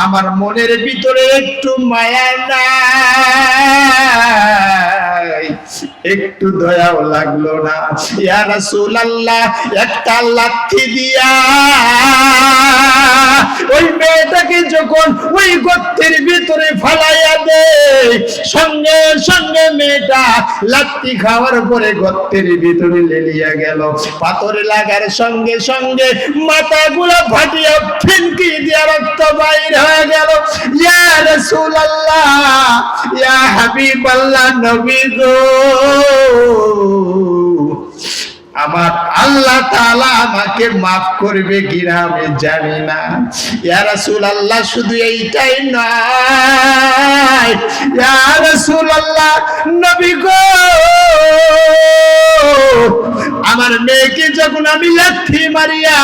আমার মনের ভিতরে একটু মায়া নাই, একটু দয়াও লাগলো না। ইয়া রাসূলুল্লাহ, একটা লাঠি দিয়া ওই মেয়েটাকে যখন ওই গর্তের ভিতরে ফালাইয়া দেয়, সঙ্গে সঙ্গে মেয়েটা লাঠি খাওয়ার পরে গর্তের ভিতরে লেলিয়া গেল। পাথরে লাগার সঙ্গে সঙ্গে মাথাগুলো ফাটিয়া ফিনকি দিয়া রক্ত বাইর হয়ে গেল। ইয়া রাসূলুল্লাহ, ইয়া হাবিবাল্লাহ, নবী গো, আমার আল্লাহ তাআলা আমাকে মাফ করবে কিনা আমি জানি না। ইয়া রাসূলুল্লাহ, শুধু এইটাই নয়, ইয়া রাসূলুল্লাহ, নবী গো, আমার মেয়েকে যখন আমি লাঠি মারিয়া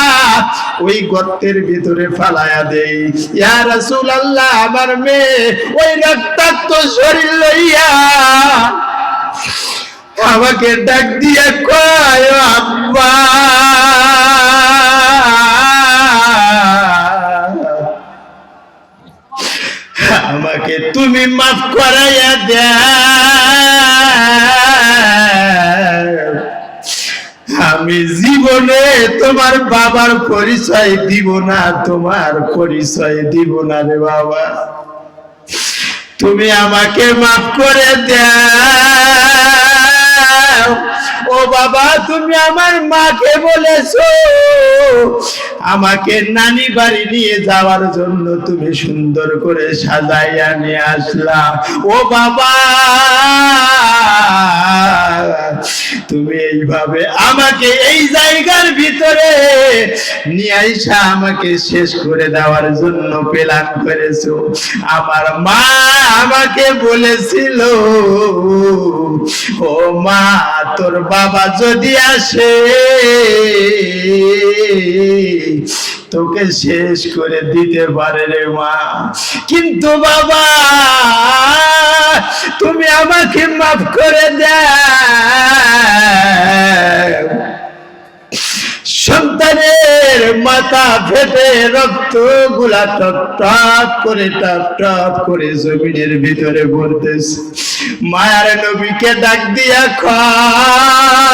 ওই গর্তের ভিতরে ফালায়া দেই, ইয়া রাসূলুল্লাহ, আমার মেয়ে ওই রক্তাক্ত শরীর লইয়া আমাকে ডাক দিয়া কয়, আব্বা, আমাকে তুমি মাফ করাইয়া দাও, আমি জীবনে তোমার বাবার পরিচয় দিব না, তোমার পরিচয় দিব না রে বাবা, তুমি আমাকে মাফ করে দাও। ও বাবা, তুমি আমার মাকে বলেছো আমাকে নানি বাড়ি নিয়ে যাওয়ার জন্য, তুমি সুন্দর করে সাজাইয়া নিয়ে আসলা। ও বাবা, তুমি এইভাবে আমাকে এই জায়গার ভিতরে নিয়ে আইসা আমাকে শেষ করে দেওয়ার জন্য প্ল্যান করেছো। আমার মা আমাকে বলেছিল, ও মা, তোর বাবা যদি আসে তোকে শেষ করে দিতে পারে রে মা, কিন্তু বাবা তুমি আমাকে মাফ করে দাও। সন্তানের মাথা ফেটে রক্ত গুলা টপ টপ করে জমিনের ভিতরে পড়তেছে। মায়ার নবীকে ডাক দিয়া কয়,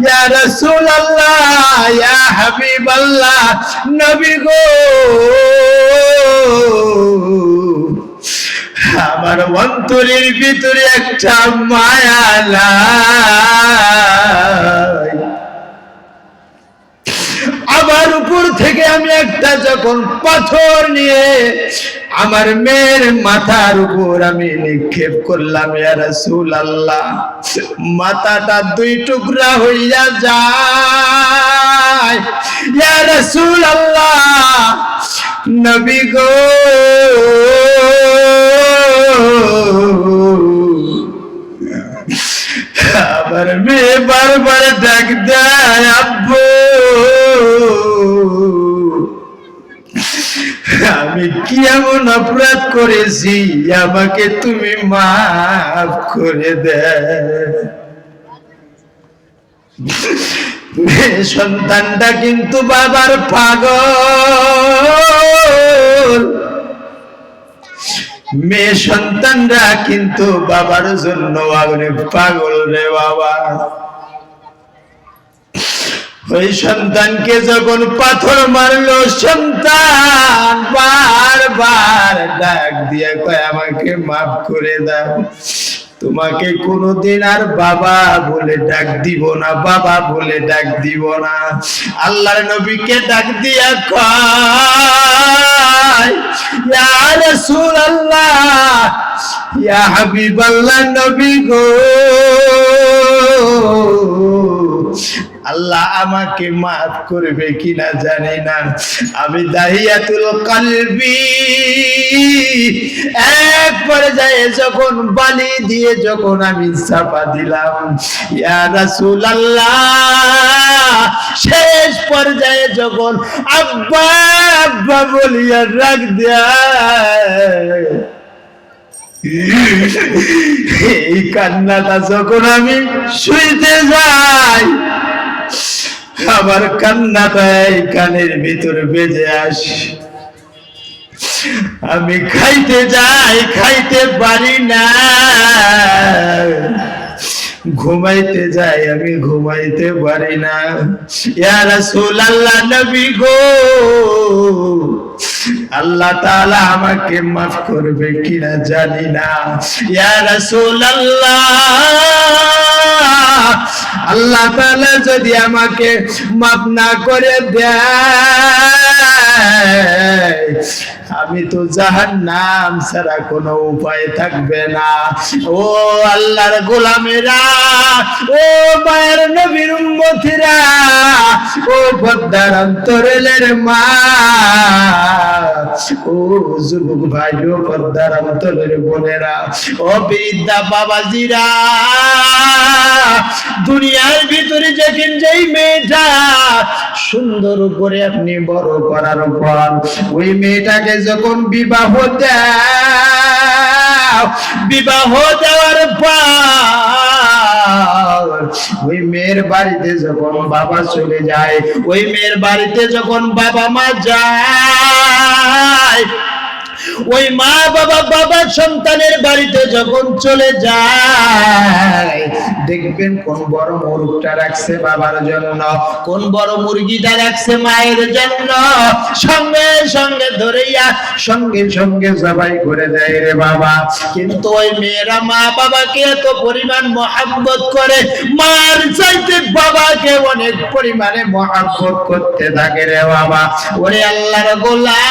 ইয়া রাসূলুল্লাহ, ইয়া হাবিবাল্লাহ, নবী গো, আমার অন্তরের ভিতরে একটা মায়া নাই। আমার উপর থেকে আমি একটা যখন পাথর নিয়ে আমার মেয়ের মাথার উপর আমি নিক্ষেপ করলাম, ইয়া রাসূলুল্লাহ, মাথাটা দুই টুকরা হইয়া যায়। কয় ইয়া রাসূলুল্লাহ নবী গো আমার মেয়ে বারবার ডাক দেয় আব্বু আমি কি এমন অপরাধ করেছি আমাকে তুমি মাফ করে দে। সন্তানটা কিন্তু বাবার পাগল, মেয়ে সন্তানরা কিন্তু বাবার জন্য পাগল রে বাবা। ওই সন্তানকে যখন পাথর মারলো সন্তান বারবার ডাক দিয়ে কয় আমাকে মাফ করে দাও, তোমাকে কোনোদিন আর বাবা বলে ডাক দিব না, বাবা বলে ডাক দিব না। আল্লাহর নবীকে ডাক দিয়া কয় ইয়া রাসূলুল্লাহ ইয়া হাবিবাল্লাহ নবী গো আল্লাহ আমাকে মাফ করবে কিনা জানি না, আমি দাহিয়াতুল কলবি এক পর্যায়ে যখন বালি দিয়ে যখন আমি চাপা দিলাম ইয়া রাসূলুল্লাহ, শেষ পর্যায়ে যখন আব্বা আব্বা বলিয়া ডাক দেয়, এই কান্নাটা যখন আমি শুইতে যাই আমার কান্নাটা এই কানের ভিতরে বেজে আসে। আমি খাইতে যাই খাইতে পারি না, ঘুমাইতে যাই আমি ঘুমাইতে পারি না। ইয়া রাসূলুল্লাহ নবী গো আল্লাহ তাআলা আমাকে মাফ করবে কিনা জানি না। ইয়া রাসূলুল্লাহ আল্লাহ তাআলা যদি আমাকে মাফ না করে দেয় আমি তো জাহান্নাম ছাড়া কোনো উপায় থাকবে না। ও আল্লাহর গোলামেরা, ও মায়ের নবীর উম্মতিরা, ও পদ্মার অন্তরের মা, ও যুবক ভাই, ও পদ্মার অন্তরের বোনেরা, ও বিদ্যা বাবাজিরা, দুনিয়ার ভিতরে যেখানে যেই মেয়েটা সুন্দর করে আপনি বড় করার পর ওই মেয়েটাকে যখন বিবাহ দেওয়ার পর ওই মেয়ের বাড়িতে যখন বাবা চলে যায়, ওই মেয়ের বাড়িতে যখন বাবা মা যায়, ওই মা বাবা সন্তানের বাড়িতে যখন চলে যায় দেখবেন কোন বড় মুরগিটা রাখছে বাবার জন্য, কোন বড় মুরগিটা রাখছে মায়ের জন্য, সঙ্গে সঙ্গে ধরেইয়া সঙ্গে সঙ্গে জবাই করে দেয় রে বাবা। কিন্তু ওই মেয়েরা মা বাবাকে এত পরিমাণ মহব্বত করে, মার চাইতে বাবাকে অনেক পরিমাণে মহব্বত করতে থাকে রে বাবা। ওরে আল্লাহর গোলাম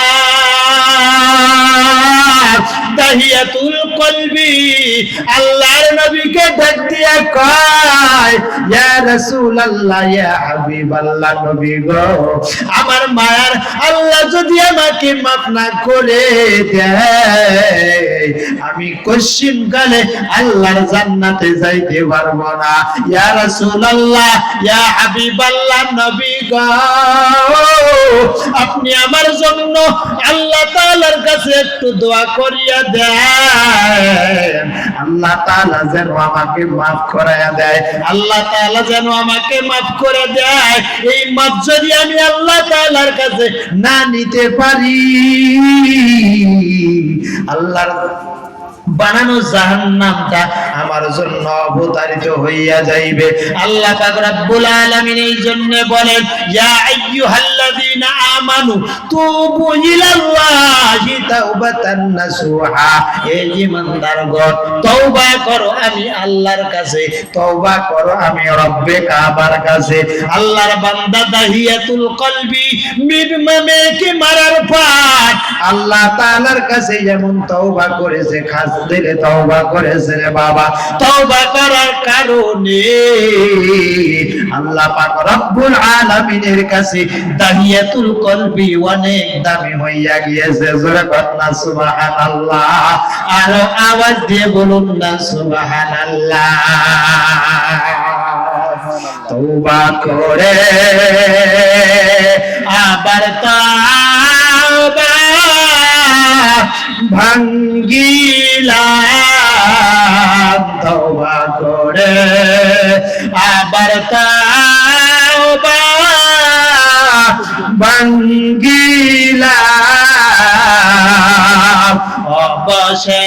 তাহিয়াতুল কলবি আল্লাহর নবীকে ডাক দিয়া কয় ইয়া রাসূলুল্লাহ ইয়া হাবিবাল্লাহ নবী গো আমার মায়ার আল্লাহ যদি আমাকে মাফ না করে দেয় আমি কশিন কালে আল্লাহর জান্নাতে যাইতে পারবো না। ইয়া রাসূলুল্লাহ ইয়া হাবিবাল্লাহ নবী গো আপনি আমার জন্য আল্লাহ তাআলার কাছে একটু দোয়া করিয়া দেন, আল্লাহ তাআলা যেন আমাকে মাফ করায়া দেয়, আল্লাহ তাআলা যেন আমাকে মাফ করে দেয়। এই মাফ যদি আমি আল্লাহ তাআলার কাছে না নিতে পারি আল্লাহর বানানো জাহান্নামটা আমার জন্য অবতারিত হইয়া যাইবে। আল্লাহ পাক রব্বুল আলামিন এই জন্য বলেন ইয়া আইয়ুহাল্লাযীনা আমানু তুবু ইলাল্লাহি তাওবাতান নাসুহা, হে ঈমানদারগণ তওবা করো আমি আল্লাহর কাছে, তওবা করো আমি রব্বে কাবার কাছে। আল্লাহর বান্দা দাহিয়াতুল কলবি মেয়েকে মারার পর আল্লাহ তাআলার কাছে যেমন তওবা করেছে, খাস দিলে তওবা করেছে রে বাবা। তওবা করার কারণে আল্লাহ পাক রব্বুল আলামিনের কাছে দাহিয়াতুল কলবি অনেক দামি হইয়া গিয়েছে। জোরে বলুন সুবহানাল্লাহ, আর আওয়াজ দিয়ে বলুন না সুবহানাল্লাহ। তওবা করে আবার তওবা ভাঙ্গিলাম, তওবা করে আবার তওবা ভাঙ্গিলাম, অবশেষে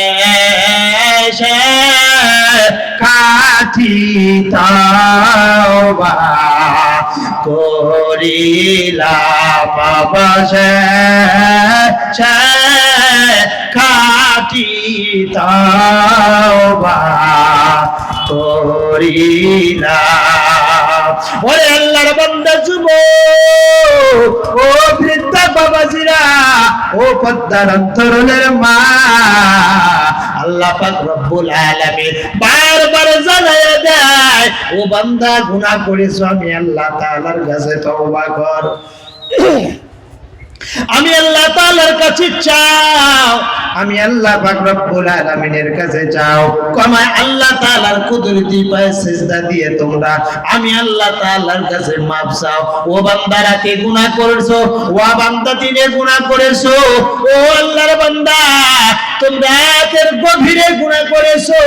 খাঁটি তওবা করিলাম, অবশেষে খাঁটি তওবা করিলাম। ওরে আল্লাহর বান্দা যুবক, ও বৃদ্ধা বাবাজিরা, ও পদ্মার অন্তরের মা, আল্লাহ পাক রব্বুল আলামিন বারবার জানাইয়া দেয়, ও বান্দা গুনাহ করেছো, আমি আল্লাহ তাআলার কাছে তওবা কর, আমি আল্লাহ তাআলার কাছে চাও, আমি আল্লাহ পাক রব্বুল আলামিনের কাছে চাও। কমায় আল্লাহ তাআলার কুদরতি পায়ে সিজদা দিয়ে তোমরা আমি আল্লাহ তাআলার কাছে মাফ চাও। ও বান্দারা কে গুনাহ করেছো, ও বান্দা তিনে গুনাহ করেছো, ও আল্লাহর বান্দা তোমরা এর গভীরে গুনাহ করেছো।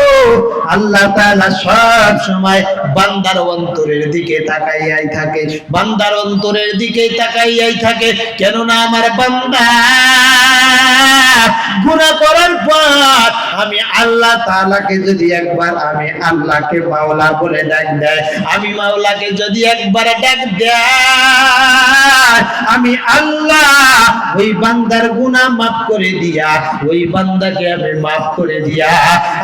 আল্লাহ তাআলা সব সময় বান্দার অন্তরের দিকে তাকাইয়াই থাকে, বান্দার অন্তরের দিকে তাকাইয়াই থাকে। কেন না আমার বান্দা গুনাহ করার পর আমি আল্লাহ তাআলাকে যদি একবার আমি আল্লাহকে মাওলা বলে ডাক দেয়, আমি মাওলাকে যদি একবার ডাক দেয়, আমি আল্লাহ ওই বান্দার গুনাহ মাফ করে দিয়া, ওই বান্দাকে আমি মাফ করে দিয়া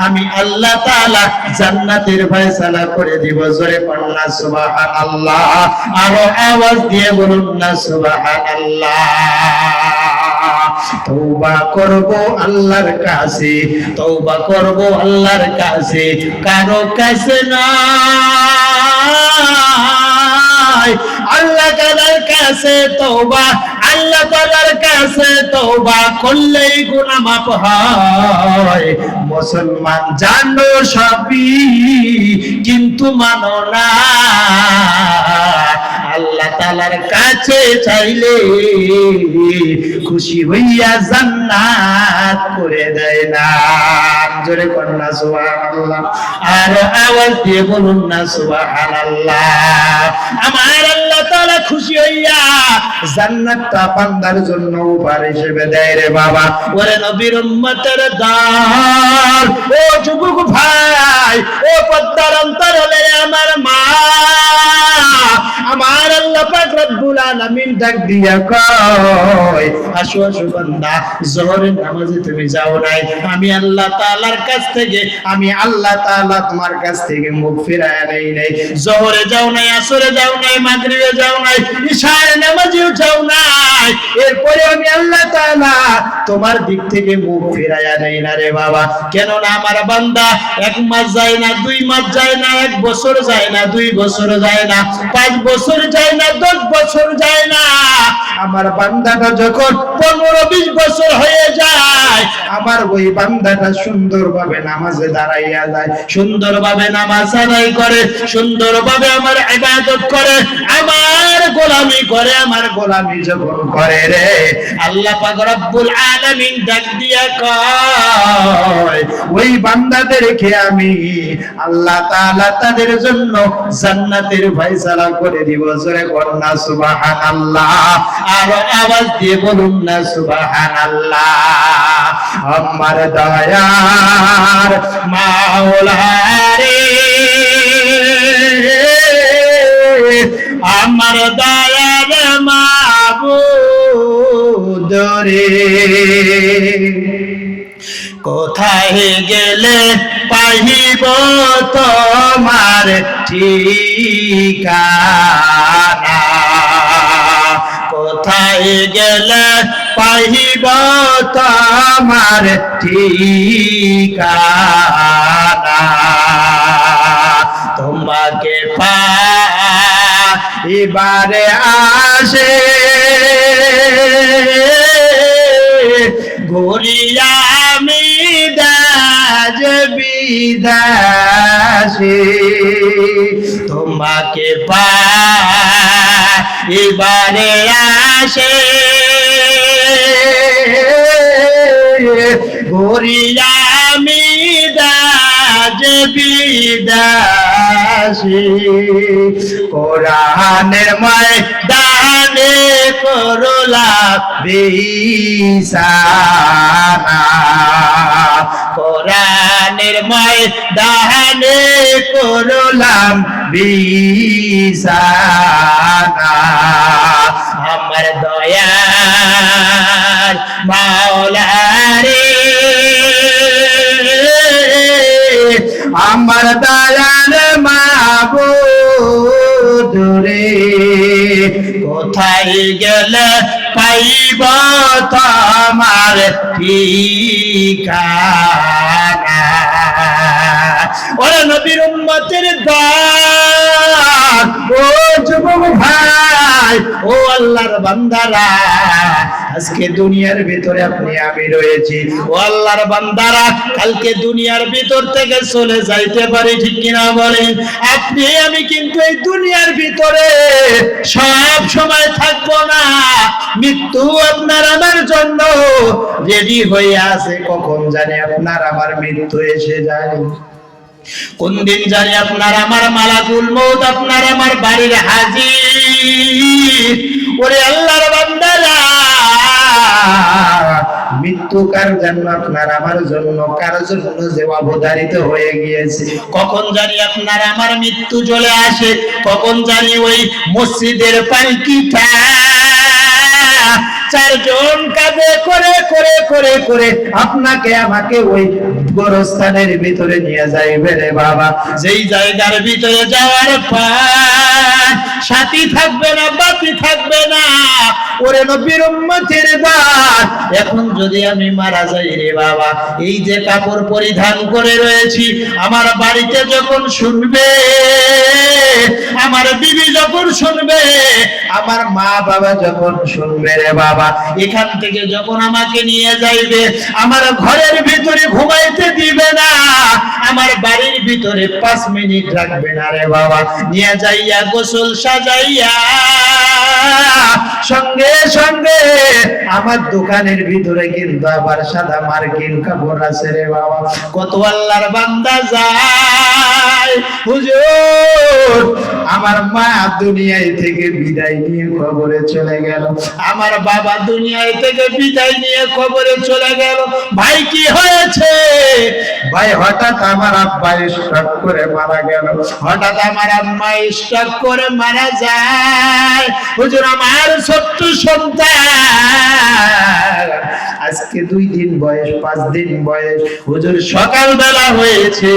আমি আল্লাহ তাআলা জান্নাতের ফয়সালা করে দিব। জোরে পড়ুন না সুবহানাল্লাহ, আরো আওয়াজ দিয়ে বলুন না সুবহানাল্লাহ। তওবা করব আল্লাহর কাছে, তওবা করব আল্লাহর কাছে, কারো কাছে না, আল্লাহ তাআলার কাছে তওবা, আল্লাহ তাআলার কাছে তওবা করলেই গুনাহ মাফ হয়। মুসলমান জানো সবই কিন্তু মানো না, আল্লাহ তাআলার কাছে চাইলে খুশি হইয়া জান্নাত করে দেয় না। জোরে বলুন না সুবহানাল্লাহ, আর আওয়াজ দিয়ে বলুন না সুবহানাল্লাহ। আমার আল্লাহ তাআলা খুশি হইয়া জান্নাতটা বান্দার জন্য উপহার হিসেবে দেয় রে বাবা। ওরে নবীর উম্মতের দল, ও যুবক ভাই, ও পদ্মার অন্তরালে আমার মা, আমার আল্লাহ পাক রব্বুল আলামিন ডাক দিয়া কয়, আসো আসো বান্দা, যোহরের নামাজে তুমি যাও নাই, আমি আল্লাহ তাআলার কাছ থেকে, আমি আল্লাহ তাআলা তোমার কাছ থেকে মুখ ফিরায় নেই নাই। যোহরে যাও নাই, আসরে যাও নাই, মাগরিবে যাও নাই, ইশার নামাজেও যাও নাই, এরপরে আমি আল্লাহ তাআলা তোমার দিক থেকে মুখ ফিরায়া নেই না রে বাবা। কেন না আমার বান্দা 1 মাস যায় না, 2 মাস যায় না, 1 বছর যায় না, 2 বছর যায় না, 5 বছর যায় না, 10 বছর যায় না, আমার বান্দাটা যখন 15-20 বছর হয়ে যায়, আমার ওই বান্দাটা সুন্দরভাবে নামাজে দাঁড়াইয়া যায়, সুন্দরভাবে নামাজ আদায় করে, সুন্দরভাবে আমার ইবাদত করে, আমার গোলামি করে। আমার গোলামি যখন করে রে, আল্লাহ পাক রব্বুল আলামিন ডাক দিয়া কয়, ওই বান্দাদেরকে আমি আল্লাহ তাআলা তাদের জন্য জান্নাতের ফয়সালা করে দিব। জোরে বলুন না সুবহানাল্লাহ, আর আওয়াজ দিয়ে বলুন না সুবহানাল্লাহ। আমার দয়ার মাওলা রে, আমার দয়ার মাবুদ রে, কোথায় গেলে পাইব তোমার ঠিকানা, কোথায় গেলে পাইব তোমার ঠিকানা, তোমাকে এবারে আসে ঘুরিয়া আমি দাজ বিদাসে তোমাকে এবারে আসে ঘুরিয়া আমি দাজ বিদাসে কোরআনের ময়দানে করলাম বিছানা কোরআনের ময়দানে করলাম বিছানা আমার দয়ার মাওলা রে আমার দয়াল মাবুদ রে কোথায় গেলে পাইব তোমার ঠিকানা ওরে নবীর উম্মতের দল ও যুবক ভাই ও আল্লাহর বান্দারা আজকে দুনিয়ার ভিতরে আপনি আমি রয়েছি ও আল্লাহর বান্দারা কালকে দুনিয়ার ভিতর থেকে চলে যাইতে পারি ঠিক কিনা বলেন আপনি আমি কিন্তু এই দুনিয়ার ভিতরে সব সময় থাকবো না মৃত্যু আপনার আমার জন্য রেডি হয়ে আছে কখন জানি আপনার আমার মৃত্যু এসে যায় কোন দিন জানি আপনার আমার মালাকুল মউত আপনার আমার বাড়ির হাজির ওরে আল্লাহর বান্দারা মৃত্যু কার জন্য আপনার আমার জন্য কার জন্য যে অবধারিত হয়ে গিয়েছে কখন জানি আপনার আমার মৃত্যু চলে আসে কখন জানি ওই মসজিদের পালকিটা চারজন কাঁধে করে করে করে করে আপনাকে আমাকে ওই গোরস্থানের ভিতরে নিয়ে যাইবে রে বাবা যেই জায়গার ভিতরে যাওয়ার পর সাথী থাকবে না বাতি থাকবে না ওরে নবীর উম্মতের দল এখন যদি আমি মারা যাই রে বাবা এই যে কাপড় পরিধান করে রয়েছি আমার বাড়িতে যখন শুনবে আমার বিবি যখন শুনবে আমার মা বাবা যখন শুনবে রে বাবা এখান থেকে যখন আমাকে নিয়ে যাইবে আমার ঘরের ভিতরে ঘুমাইতে দিবে না আমার বাড়ির ভিতরে 5 মিনিট রাখবে না রে বাবা নিয়ে যাইয়া গোসল সাজাইয়া সঙ্গে সঙ্গে আমার দোকানের ভিতরে কিন্তু আবার সাদা মার্কিন কাপড় আছে রে বাবা কত আল্লাহর বান্দা যায় হুজুর আমার মা দুনিয়ায় থেকে বিদায় নিয়ে কবরে চলে গেল আমার বাবা দুনিয়ায় থেকে বিদায় নিয়ে কবরে চলে গেল ভাই কি হয়েছে ভাই হঠাৎ আমার আব্বা স্ট্রোক করে মারা গেল হঠাৎ আমার আম্মা স্ট্রোক করে মারা যায় হুজুর আমার ছোট্ট সন্তান আজকে 2 দিন বয়স 5 দিন বয়স হুজুর সকাল বেলা হয়েছে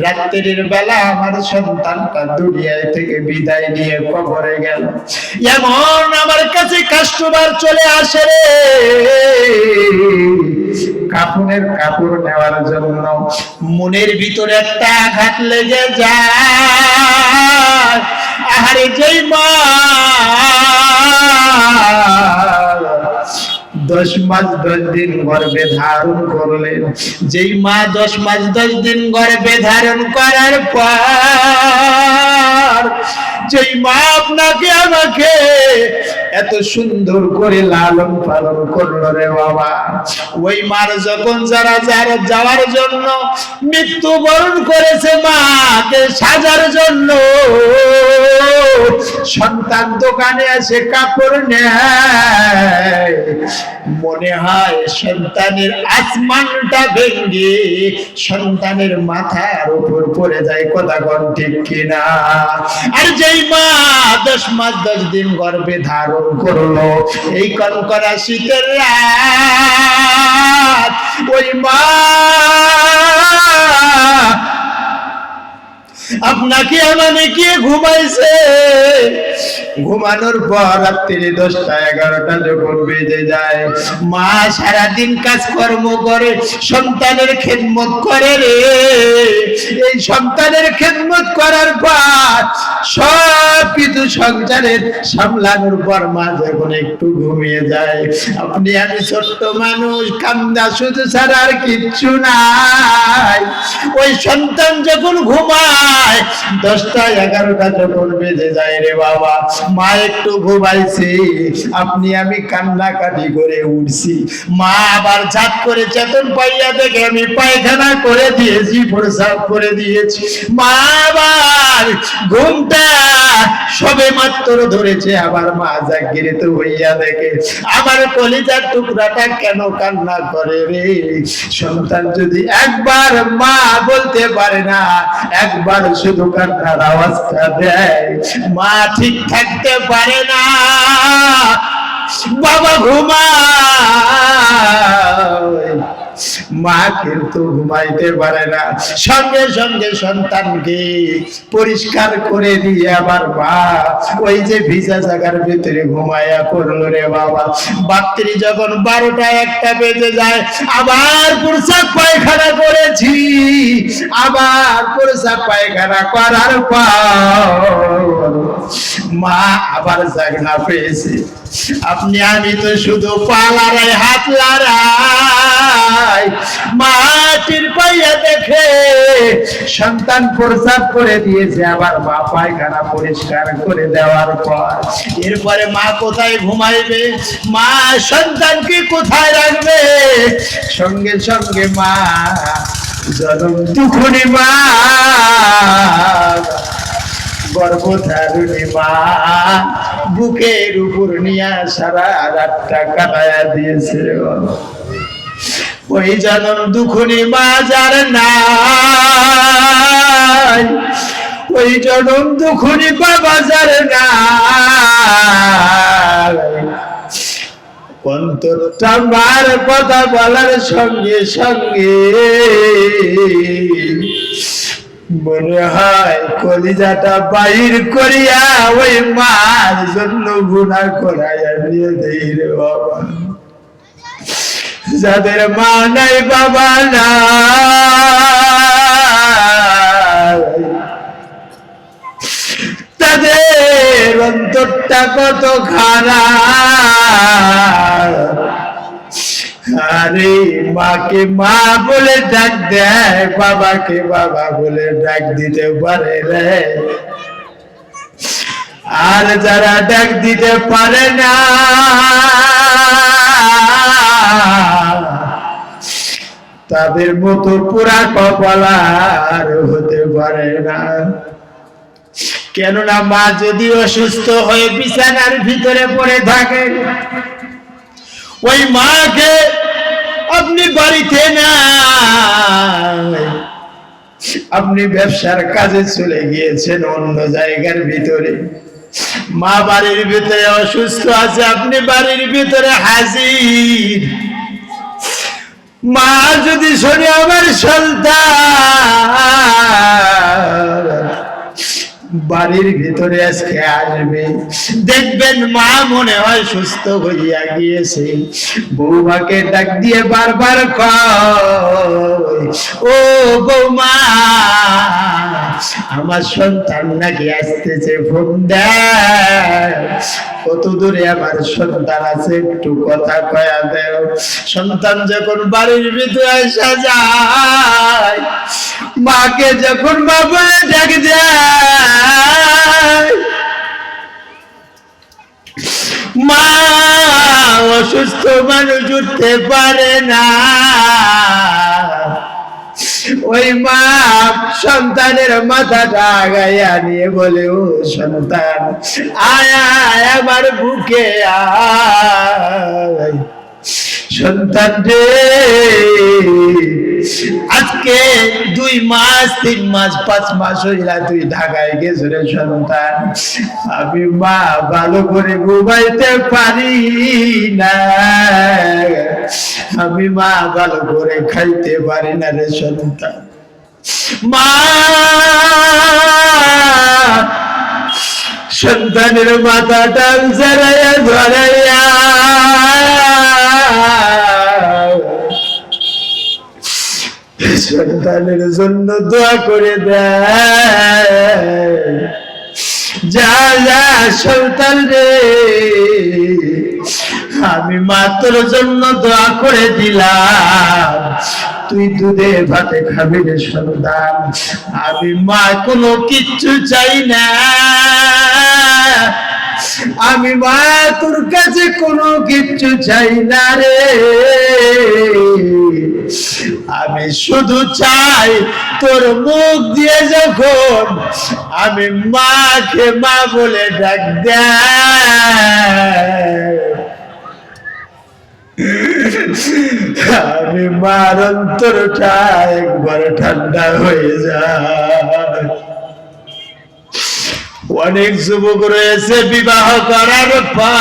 রাত্রির বেলা আমার সন্তানটা দুনিয়া থেকে বিদায় নিয়ে কবরে গেল এমন আমার কাছে কাস্টমার চলে আসে রে কাফনের কাপড় নেওয়ার জন্য মনের ভিতরে একটা আঘাত লেগে যায় আহারে যেই মা 10 মাস 10 দিন গর্ভে ধারণ করলেন যেই মা 10 মাস 10 দিন গর্ভে ধারণ করার পর যেই মা আপনাকে আমাকে এত সুন্দর করে লালন পালন করলো রে বাবা ওই মার যখন যারা যাওয়ার জন্য মৃত্যুবরণ করেছে মাকে সাজার জন্য সন্তান দোকানে এসে কাপড় নেয় মনে হয় সন্তানের আসমানটা ভেঙে সন্তানের মাথার উপর পড়ে যায় কথা কোন ঠিক কিনা আর যেই মা 10 মাস 10 দিন গর্ভে ধারণ করলো এই কনকনা শীতের রাত ওই মা আপনাকে আমাকে ঘুমাইছে ঘুমানোর পর রাত্রি 10টা 11টা যখন বেজে যায় মা সারাদিন কাজকর্ম করে সন্তানের খেদমত করে রে এই সন্তানের খেদমত করার পর সব কিছু সংসারের সামলানোর পর মা যখন একটু ঘুমিয়ে যায়, আপনি আমি ছোট্ট মানুষ, কান্না শুধু ছাড়া আর কিচ্ছু নাই। ওই সন্তান যখন ঘুমায় 10টা 11টা যখন বেজে যায় রে বাবা, মা একটু ঘুমাইছে, আপনি আমি কান্নাকাটি করে উঠছি, মা আবার ঝাট করে চেতন পাইয়া দেখে আমি পায়খানা করে দিয়েছি, প্রসাব করে দিয়েছি। মা আবার ঘুমটা সবে মাত্র ধরেছে, আবার মা জাগিরিত হইয়া দেখে আমার কলিজার টুকরাটা কেন কান্না করে রে। সন্তান যদি একবার মা বলতে পারে না, একবার শুধু কান্নার আওয়াজটা দেয়, মা ঠিক থাকতে পারে না। বাবা ঘুমায়, মা কিন্তু ঘুমাইতে পারে না। সঙ্গে সঙ্গে সন্তানকে পরিষ্কার করে দিয়ে আবার মা ওই যে ভিজা জায়গার ভিতরে ঘুমাইয়া পড়লো রে বাবা। রাত্রি যখন 12টা 1টা বেজে যায়, আবার প্রসাব পায়খানা করেছি, আবার প্রসাব পায়খানা করার পর মা আবার জাগনা পেয়েছে। আপনি আমি তো শুধু পা লড়াই, হাত লড়াই, মাটির পাইয়া দেখে সন্তান প্রসাব করে দিয়েছে, আবার মা পায়খানা পরিষ্কার করে দেওয়ার পর এরপরে মা কোথায় ঘুমাইবে, মা সন্তানকে কোথায় রাখবে? সঙ্গে সঙ্গে মা জনম দুঃখনী মা, গর্ভধারিণী মা বুকের উপর নিয়ে সারা রাতটা কাটাইয়া দিয়েছে। ওই জনম দুঃখনী মা যার নাই, ওই জনম দুঃখনী বাবা যার নাই, অন্তরটা মার কথা বলার সঙ্গে সঙ্গে মনে হয় কলিজাটা বাইর করিয়া ওই মার জন্য গুনাহ করাইয়া নিয়ে দেই রে বাবা। যাদের মা নাই বাবা নাই, তাদের অন্তরটা কত খারাপ। আরে মাকে মা বলে ডাক দেয়, বাবাকে বাবা বলে ডাক দিতে পারে রে। আর যারা ডাক দিতে পারে না, তাদের মতো পুরা কপাল আর হতে পারে না। কেননা মা যদি অসুস্থ হয়ে বিছানার ভিতরে পড়ে থাকে, ওই মাকে আপনি বাড়িতে না, আপনি ব্যবসার কাজে চলে গিয়েছেন অন্য জায়গার ভিতরে, মা বাড়ির ভিতরে অসুস্থ আছে, আপনি বাড়ির ভিতরে হাজির। মা যদি শোনে আমার সন্তান বাড়ির ভিতরে আজকে আসবে, দেখবেন মা মনে হয় সুস্থ হইয়া গিয়েছে, বৌমাকে ডাক দিয়ে বারবার কয়, ও বৌমা আমার সন্তান নাকি আসতেছে, ফোন দেয়, কত দূরে আমার সন্তান আছে একটু কথা কয়া দেও। সন্তান যখন বাড়ির ভিতরে আসা যায়, মাকে যখন বাবা ডাক যায়, মা অসুস্থ মানুষ উঠতে পারে না, ওই মা সন্তানের মাথাটা আগাইয়া নিয়ে বলে, ও সন্তান আয় আয় আমার বুকে আয়। সন্তান রে, আজকে 2 মাস 3 মাস 5 মাস হইলা তুই ঢাকায় গেছ রে সন্তান, আমি মা ভালো করে ঘুমাইতে পারি না, আমি মা ভালো করে খাইতে পারি না রে সন্তান। মা সন্তানের মাথাটা জড়াইয়া ধরাইয়া সন্তানের জন্য দোয়া করে দেয়। যা যা সন্তান রে, আমি মা তোর জন্য দোয়া করে দিলাম, তুই দুধে ভাতে খাবি রে সন্তান। আমি মা কোনো কিচ্ছু চাই না, আমি মা তোর কাছে কোনো কিচ্ছু চাই না রে, আমি শুধু চাই তোর মুখ দিয়ে যখন আমি মাকে মা বলে ডাক দেয়, আমি মার অন্তরটা একবার ঠান্ডা হয়ে যায়। অনেক যুবক রয়েছে বিবাহ করার পর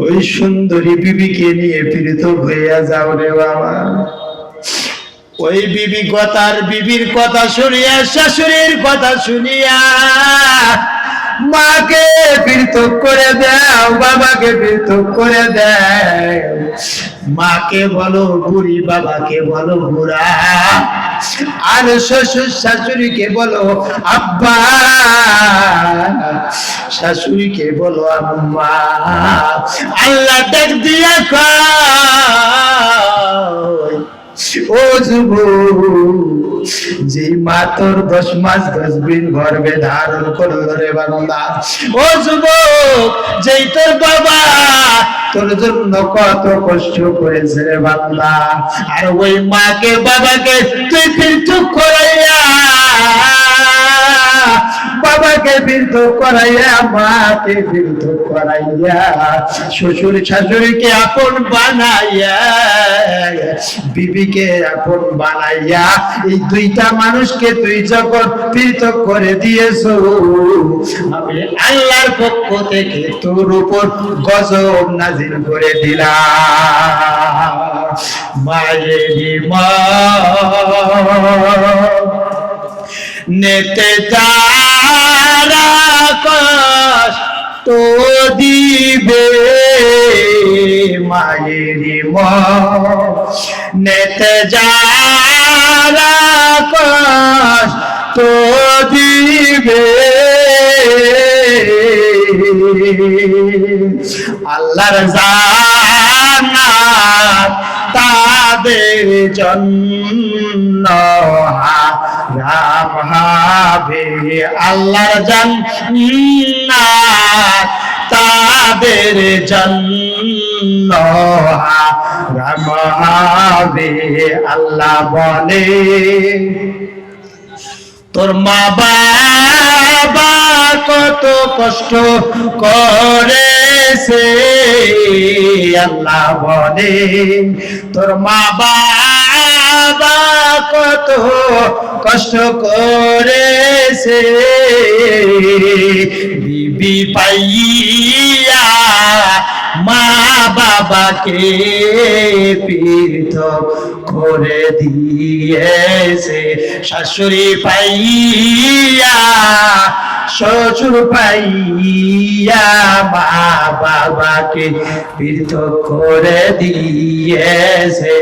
ওই সুন্দরী বিবিকে নিয়ে পীড়িত হইয়া যাও রে বাবা। ওই বিবির কথা শুনিয়া, শাশুড়ির কথা শুনিয়া মাকে পৃথক করে দাও, বাবাকে পৃথক করে দাও। মাকে বলো বুড়ি, বাবাকে বলো বুড়া, আর শ্বশুর শাশুড়িকে বলো আব্বা, শাশুড়িকে বলো আম্মা। আল্লাহ ডাক দিয়া কয়, ও যুবক, যে মা তোর 10 মাস 10 দিন গর্ভে ধারণ করলো রে বান্দা, ও যুবক, যেই তোর বাবা তোর জন্য কত কষ্ট করেছে রে বান্দা, আর ওই মাকে বাবাকে তুই পৃথক করাইয়া, বাবাকে পৃথক করাইয়া, মাকে পৃথক করাইয়া, শ্বশুর শাশুড়িকে আপন বানাইয়া, বিবিকে আপন বানাইয়া, এই দুইটা মানুষকে তুই যখন পৃথক করে দিয়েছো, আমি আল্লাহর পক্ষ থেকে তোর উপর গজব নাজিল করে দিলাম। মায়েরি মা নেতে যারা কষ্ট দিবে, মায়েরি মা নেতে যারা কষ্ট দিবে, আল্লাহর জান্নাত তাদের জন্য হারাম হবে, আল্লাহর জান্নাত তাদের জন্য হারাম হবে। আল্লাহ বলে, তোর মা বাবা কত কষ্ট করেছে, আল্লাহ বলে, তোর মা বাবা কত কষ্ট করেছে, বিবি পাইয়া মা বাবাকে পৃথক করে দিয়েছে, শাশুড়ি পাইয়া শ্বশুর পাইয়া মা বাবাকে পৃথক করে দিয়েছে।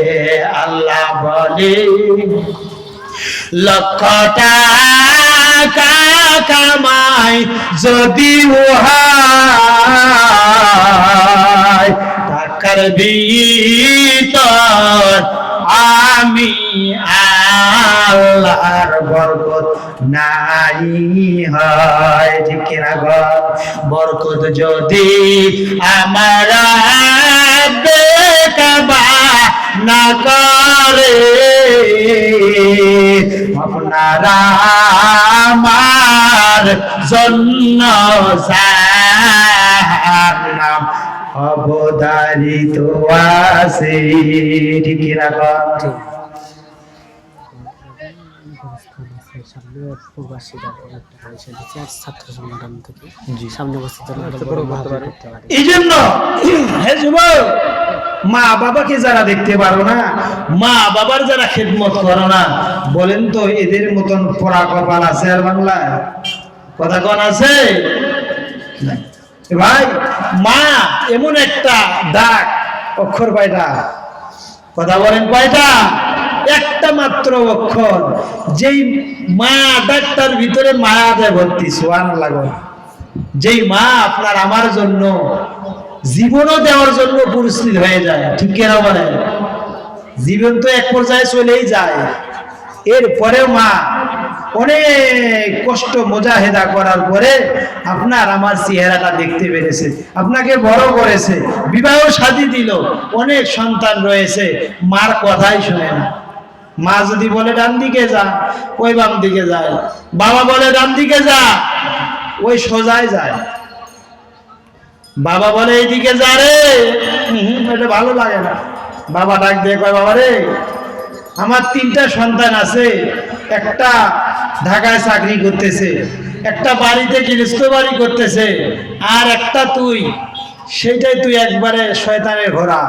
আল্লাহ বলে, লক্ষ টাকা কামাই যদি হয়, টাকার ভিতর আমি আল্লাহর বরকত নাই হয়, ঠিক কিনা গো? বরকত যদি আমার কাবা না করে, আপনারা আমার জন্য জাহান্নাম অবধারিত আছে, ঠিক কিনা গো? এই জন্য মা বাবাকে যারা দেখতে পারো না, মা বাবার যারা খেদমত করো না, বলেন তো এদের মতন পোড়া কপাল আছে আর বাংলায়? কথা কোন আছে ভাই? মা এমন একটা ডাক, অক্ষর কয়টা? কথা বলেন কয়টা? একটা মাত্র অক্ষর, যেই মা ডাক্তার ভিতরে মায়া দেয় ভর্তি, সুবহানাল্লাহ। যেই মা আপনার আমার জন্য জীবনও দেওয়ার জন্য প্রস্তুত হয়ে যায়, ঠিক কিনা বলেন? জীবন তো এক পর্যায়ে চলেই যায়, এরপরেও মা অনেক কষ্ট মুজাহিদা করার পরে আপনার আমার চেহারাটা দেখতে পেরেছে, আপনাকে বড় করেছে, বিবাহ শাদী দিল, অনেক সন্তান রয়েছে, মার কথাই শুনে না। মা যদি বলে ডান দিকে যা, ওই বাম দিকে যায়, বাবা বলে ডান দিকে যা, ওই সোজায় যায়। বাবা বলে এইদিকে যা রে, এটা ভালো লাগে না। বাবা ডাক দিয়ে কয়, বাবা রে, আমার 3টা সন্তান আছে, একটা ঢাকায় চাকরি করতেছে, একটা বাড়িতে গৃহস্থ বাড়ি করতেছে, আর একটা তুই, সেইটাই তুই একবারে শয়তানের ঘোড়া।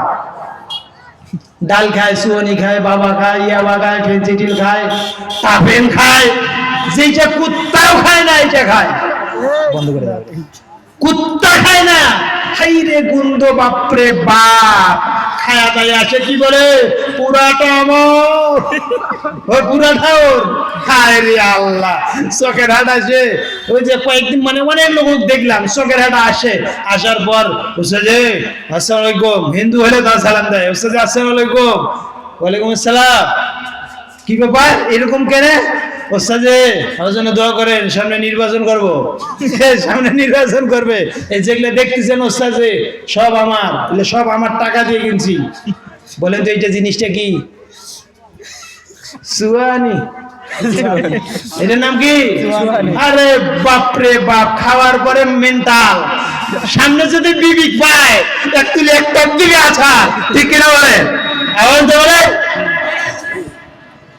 ডাল খায়, সুয়নি খায়, বাবা খায়, ইয়াবা খায়, ফেন্সিডিল খায়, টাফেন খায়, যেটা কুত্তাও খায় না এইটা খায়। বন্ধ করে দাও, কুত্তা খায় না, হাই রে গুন্দ, বাপরে বাপ। খায়া দায় আসে কি বলে, পুরাটা আমার, ওই পুরাটা ওর। হায় রে আল্লাহ, চোখের হাট আসে। ওই যে কয়েকদিন মানে অনেক লোক দেখলাম, চোখের হাট আসে, আসার পর বলছে যে আসসালামু আলাইকুম, হিন্দু হলে তার সালাম দেয়, বলছে যে আসসালামু আলাইকুম। ওয়ালাইকুম আসসালাম। কি ব্যাপার এরকম কেনে? ওস্তাদে আমার জন্য দোয়া করেন, সামনে নির্বাচন করব। সামনে নির্বাচন করবে, এই যেগুলো দেখতেছেন ওস্তাদে সব আমার, সব আমার টাকা দিয়ে কিনছি। বলেন তো এইটা জিনিসটা কি? সুয়ানি। এটার নাম কি? আরে বাপরে বাপ, খাওয়ার পরে মেন্টাল। সামনে যদি বিবিক পায় এক তুলে এক টপ দিকে আছা, ঠিক কিনা বলে? এখন তো বলে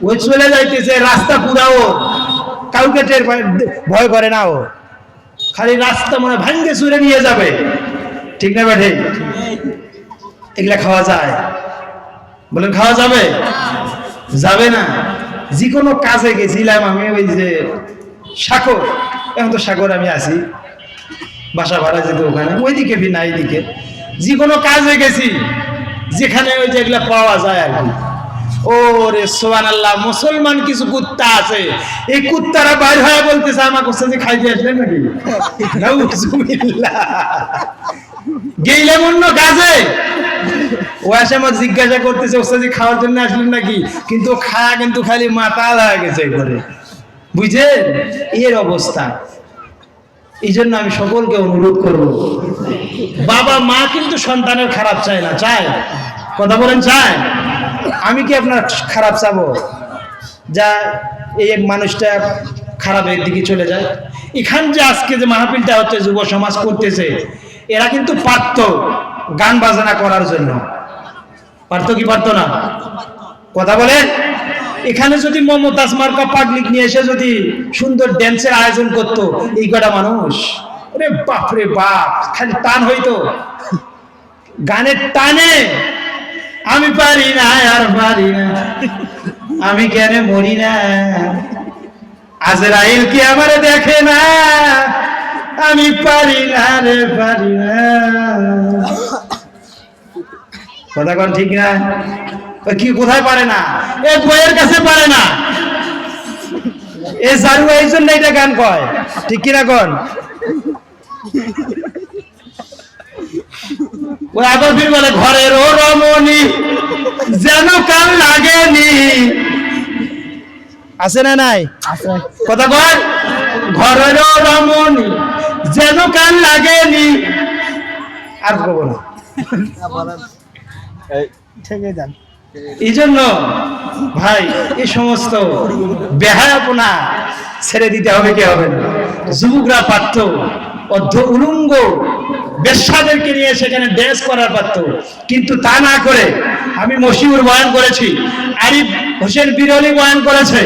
ওই চলে যাইতেছে, রাস্তা পুরাও, কাউকে ভয় করে না, ও খালি রাস্তা মনে ভাঙ্গে চুরে নিয়ে যাবে, ঠিক না বেঠে? এগুলা খাওয়া যায়? বলেন খাওয়া যাবে? যাবে না। যে কোনো কাজে গেছিলাম আমি, ওই যে সাগর, এখন তো সাগর আমি আছি, বাসা ভাড়া যেত ওখানে, ওইদিকে না এইদিকে, যে কোনো কাজে গেছি যেখানে ওই যে এগুলা পাওয়া যায় আর কি। ওরে সুবহানাল্লাহ, মুসলমান কিছু কুত্তা আছে, এই কুত্তারা বাইর হয়ে বলতেছে আমার কাছে যে খাইতে আসলেন নাকি? নাউজুবিল্লাহ। গেইলাম অন্য কাজে, ও এসে আমাকে জিজ্ঞাসা করতেছে ওস্তাদ খাওয়ার জন্য আসলেন নাকি, কিন্তু খায়া কিন্তু খালি মাতাল হয়ে গেছে করে, বুঝছেন? এর অবস্থা। এই জন্য আমি সকলকে অনুরোধ করব, বাবা মা কিন্তু সন্তানের খারাপ চায় না, চায়? কথা বলেন, চায়? আমি কি আপনার খারাপ চাবো যা এই মানুষটা খারাপের দিকে চলে যায়? এখান যে আজকে যে মাহফিলটা হচ্ছে, যুব সমাজ করতেছে, এরা কিন্তু পারত গান বাজনা করার জন্য, পারত কি পারত না? কথা বলে, এখানে যদি মমতাজ মার্কা পাবলিক নিয়ে এসে যদি সুন্দর ড্যান্সের আয়োজন করত, এই কটা মানুষ, আরে বাপরে বাপ, খালি টান হইতো, গানের টানে। আমি পারি না আর পারি না, আমি কেন মরি না, আজরাইল কি আমারে দেখে না, আমি পারি না রে পারি না। কথা কোন ঠিক না? কি কোথায় পারে না? এ বইয়ের কাছে পারে না, এ জারু এই জন্য এটা গান কয়, ঠিক কিনা কোন? ওই আবার ফির বলে ঘরের ও রমণী যেন কাল লাগেনি, আছে না নাই? কথা বল, ঘরের ও রমণী যেন কাল লাগেনি। আর কব না, এই জন্য ভাই এই সমস্ত বেহায়াপনা ছেড়ে দিতে হবে, কি হবে না? যুবকরা পারত অর্ধ উলঙ্গ বেশ্যাদেরকে নিয়ে সেখানে ড্যান্স করার পারত, কিন্তু তা না করে আমি মশিউর বয়ান করেছি, আরিফ হোসেন বিরলি বয়ান করেছে,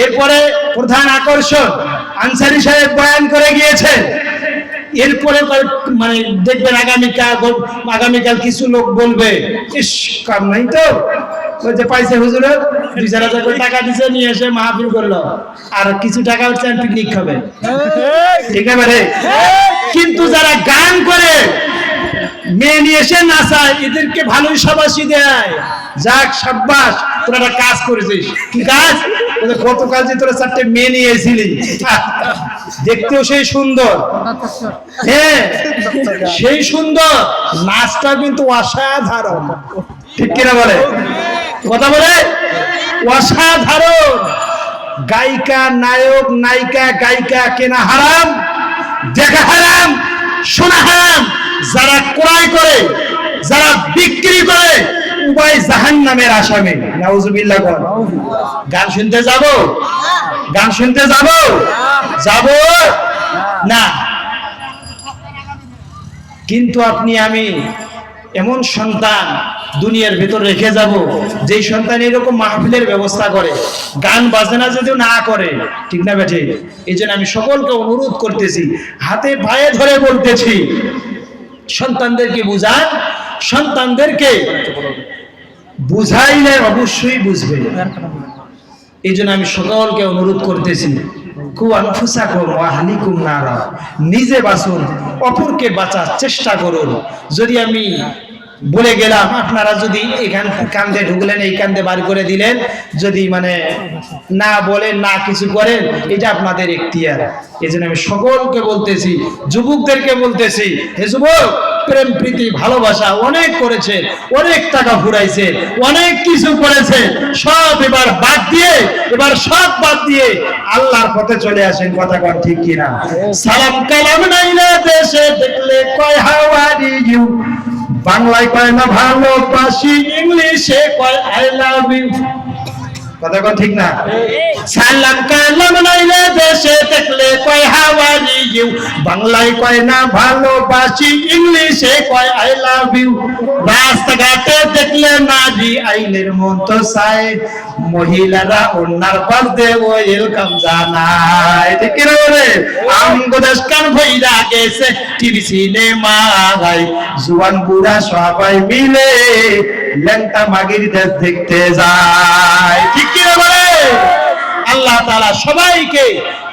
এরপরে প্রধান আকর্ষণ আনসারী সাহেব বয়ান করে গিয়েছে, এরপরে মানে দেখবেন আগামীকাল কিছু লোক বলবে ইস কাম নাই তো, ওই যে পাইছে হুজুরের 2-4 হাজার টাকা দিছে, নিয়ে এসে মাহফিল করলো, আর কিছু টাকা হচ্ছে পিকনিক খাবে, ঠিক আছে? কিন্তু যারা গান করে মেয়ে নিয়ে এসে নাচায়, এদেরকে ভালোই শাবাশি দেয়। যাক সাব্বাস, তোরা একটা কাজ করেছিস। কি কাজ? গতকাল যে তোরা 4টে মেয়ে নিয়ে এসেছিলি, দেখতেও সেই সুন্দর, হ্যাঁ সেই সুন্দর, নাচটা কিন্তু অসাধারণ। ঠিক কিনা বলে? কথা বলে অসাধারণ। গায়িকা, নায়ক, নায়িকা, গায়িকা কেনা হারাম, দেখা হারাম, শোনা হারাম। যারা ক্রয় করে, যারা বিক্রি করে, উভয় জাহান্নামের আসামি। নাউজুবিল্লাহ। গান শুনতে যাব? গান শুনতে যাব? যাব না। কিন্তু আপনি আমি এমন সন্তান দুনিয়ার ভেতর রেখে যাব, যেই সন্তান এরকম মাহফিলের ব্যবস্থা করে, গান বাজনা যদিও না করে, ঠিক না বেঠে? এই জন্য আমি সকলকে অনুরোধ করতেছি, হাতে পায়ে ধরে বলতেছি, সন্তানদেরকে বুঝান, সন্তানদেরকে বুঝাইলে অবশ্যই বুঝবে। এই জন্য আমি সকলকে অনুরোধ করতেছি, নিজে বাঁচুন, অপরকে বাঁচার চেষ্টা করুন। যদি আমি বলে গেলাম, আপনারা যদি এখান কান্দে ঢুকলেন, এই কান্দে বার করে দিলেন, যদি মানে না বলেন, না কিছু করেন, এটা আপনাদের এখতিয়ার। এই জন্য আমি সকলকে বলতেছি, যুবকদেরকে বলতেছি, হে যুবক, প্রেম প্রীতি ভালোবাসা অনেক করেছে, অনেক টাকা ফুরাইছে, অনেক কিছু করেছে, সব এবার বাদ দিয়ে, এবার সব বাদ দিয়ে আল্লাহর পথে চলে আসেন। কথা কন ঠিক কিনা? সালাম কালাম নাইলে দেশে দেখলে কয় হাউ আর ইউ, বাংলায় কয় না ভালোবাসি, ইংলিশে কয় আই লাভ ইউ। কথা কন ঠিক না? সালাম কালাম নাইলে দেশে দেখলে কয় হাউ আর ইউ, বাংলায় কয় না ভালোবাসি, ইংলিশে কয় আই লাভ ইউ। রাস্তাঘাটে দেখলে নারী আইনের মন তো চায়, মহিলারা ওনার পাশে ওয়েলকাম জানায়। ঠিক কি বলে? আমগো দেশ কান ভইরা গেছে টিভি সিনেমা গাই, জুয়ান বুড়া সবাই মিলে ল্যাংটা মাগির দেশ দেখতে যায়। ঠিক কি বলে? আল্লাহ তাআলা সবাইকে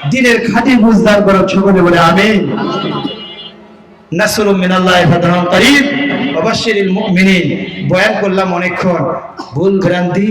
দ্বীনের খাঁটি বুঝদার করুন। সকলে বলে আমিন। নাসরুম মিনাল্লাহি ফাতহুন করিম ওয়া বাশশিরিল মুমিনিন। বয়ান করলাম অনেকক্ষণ, ভুল ভ্রান্তি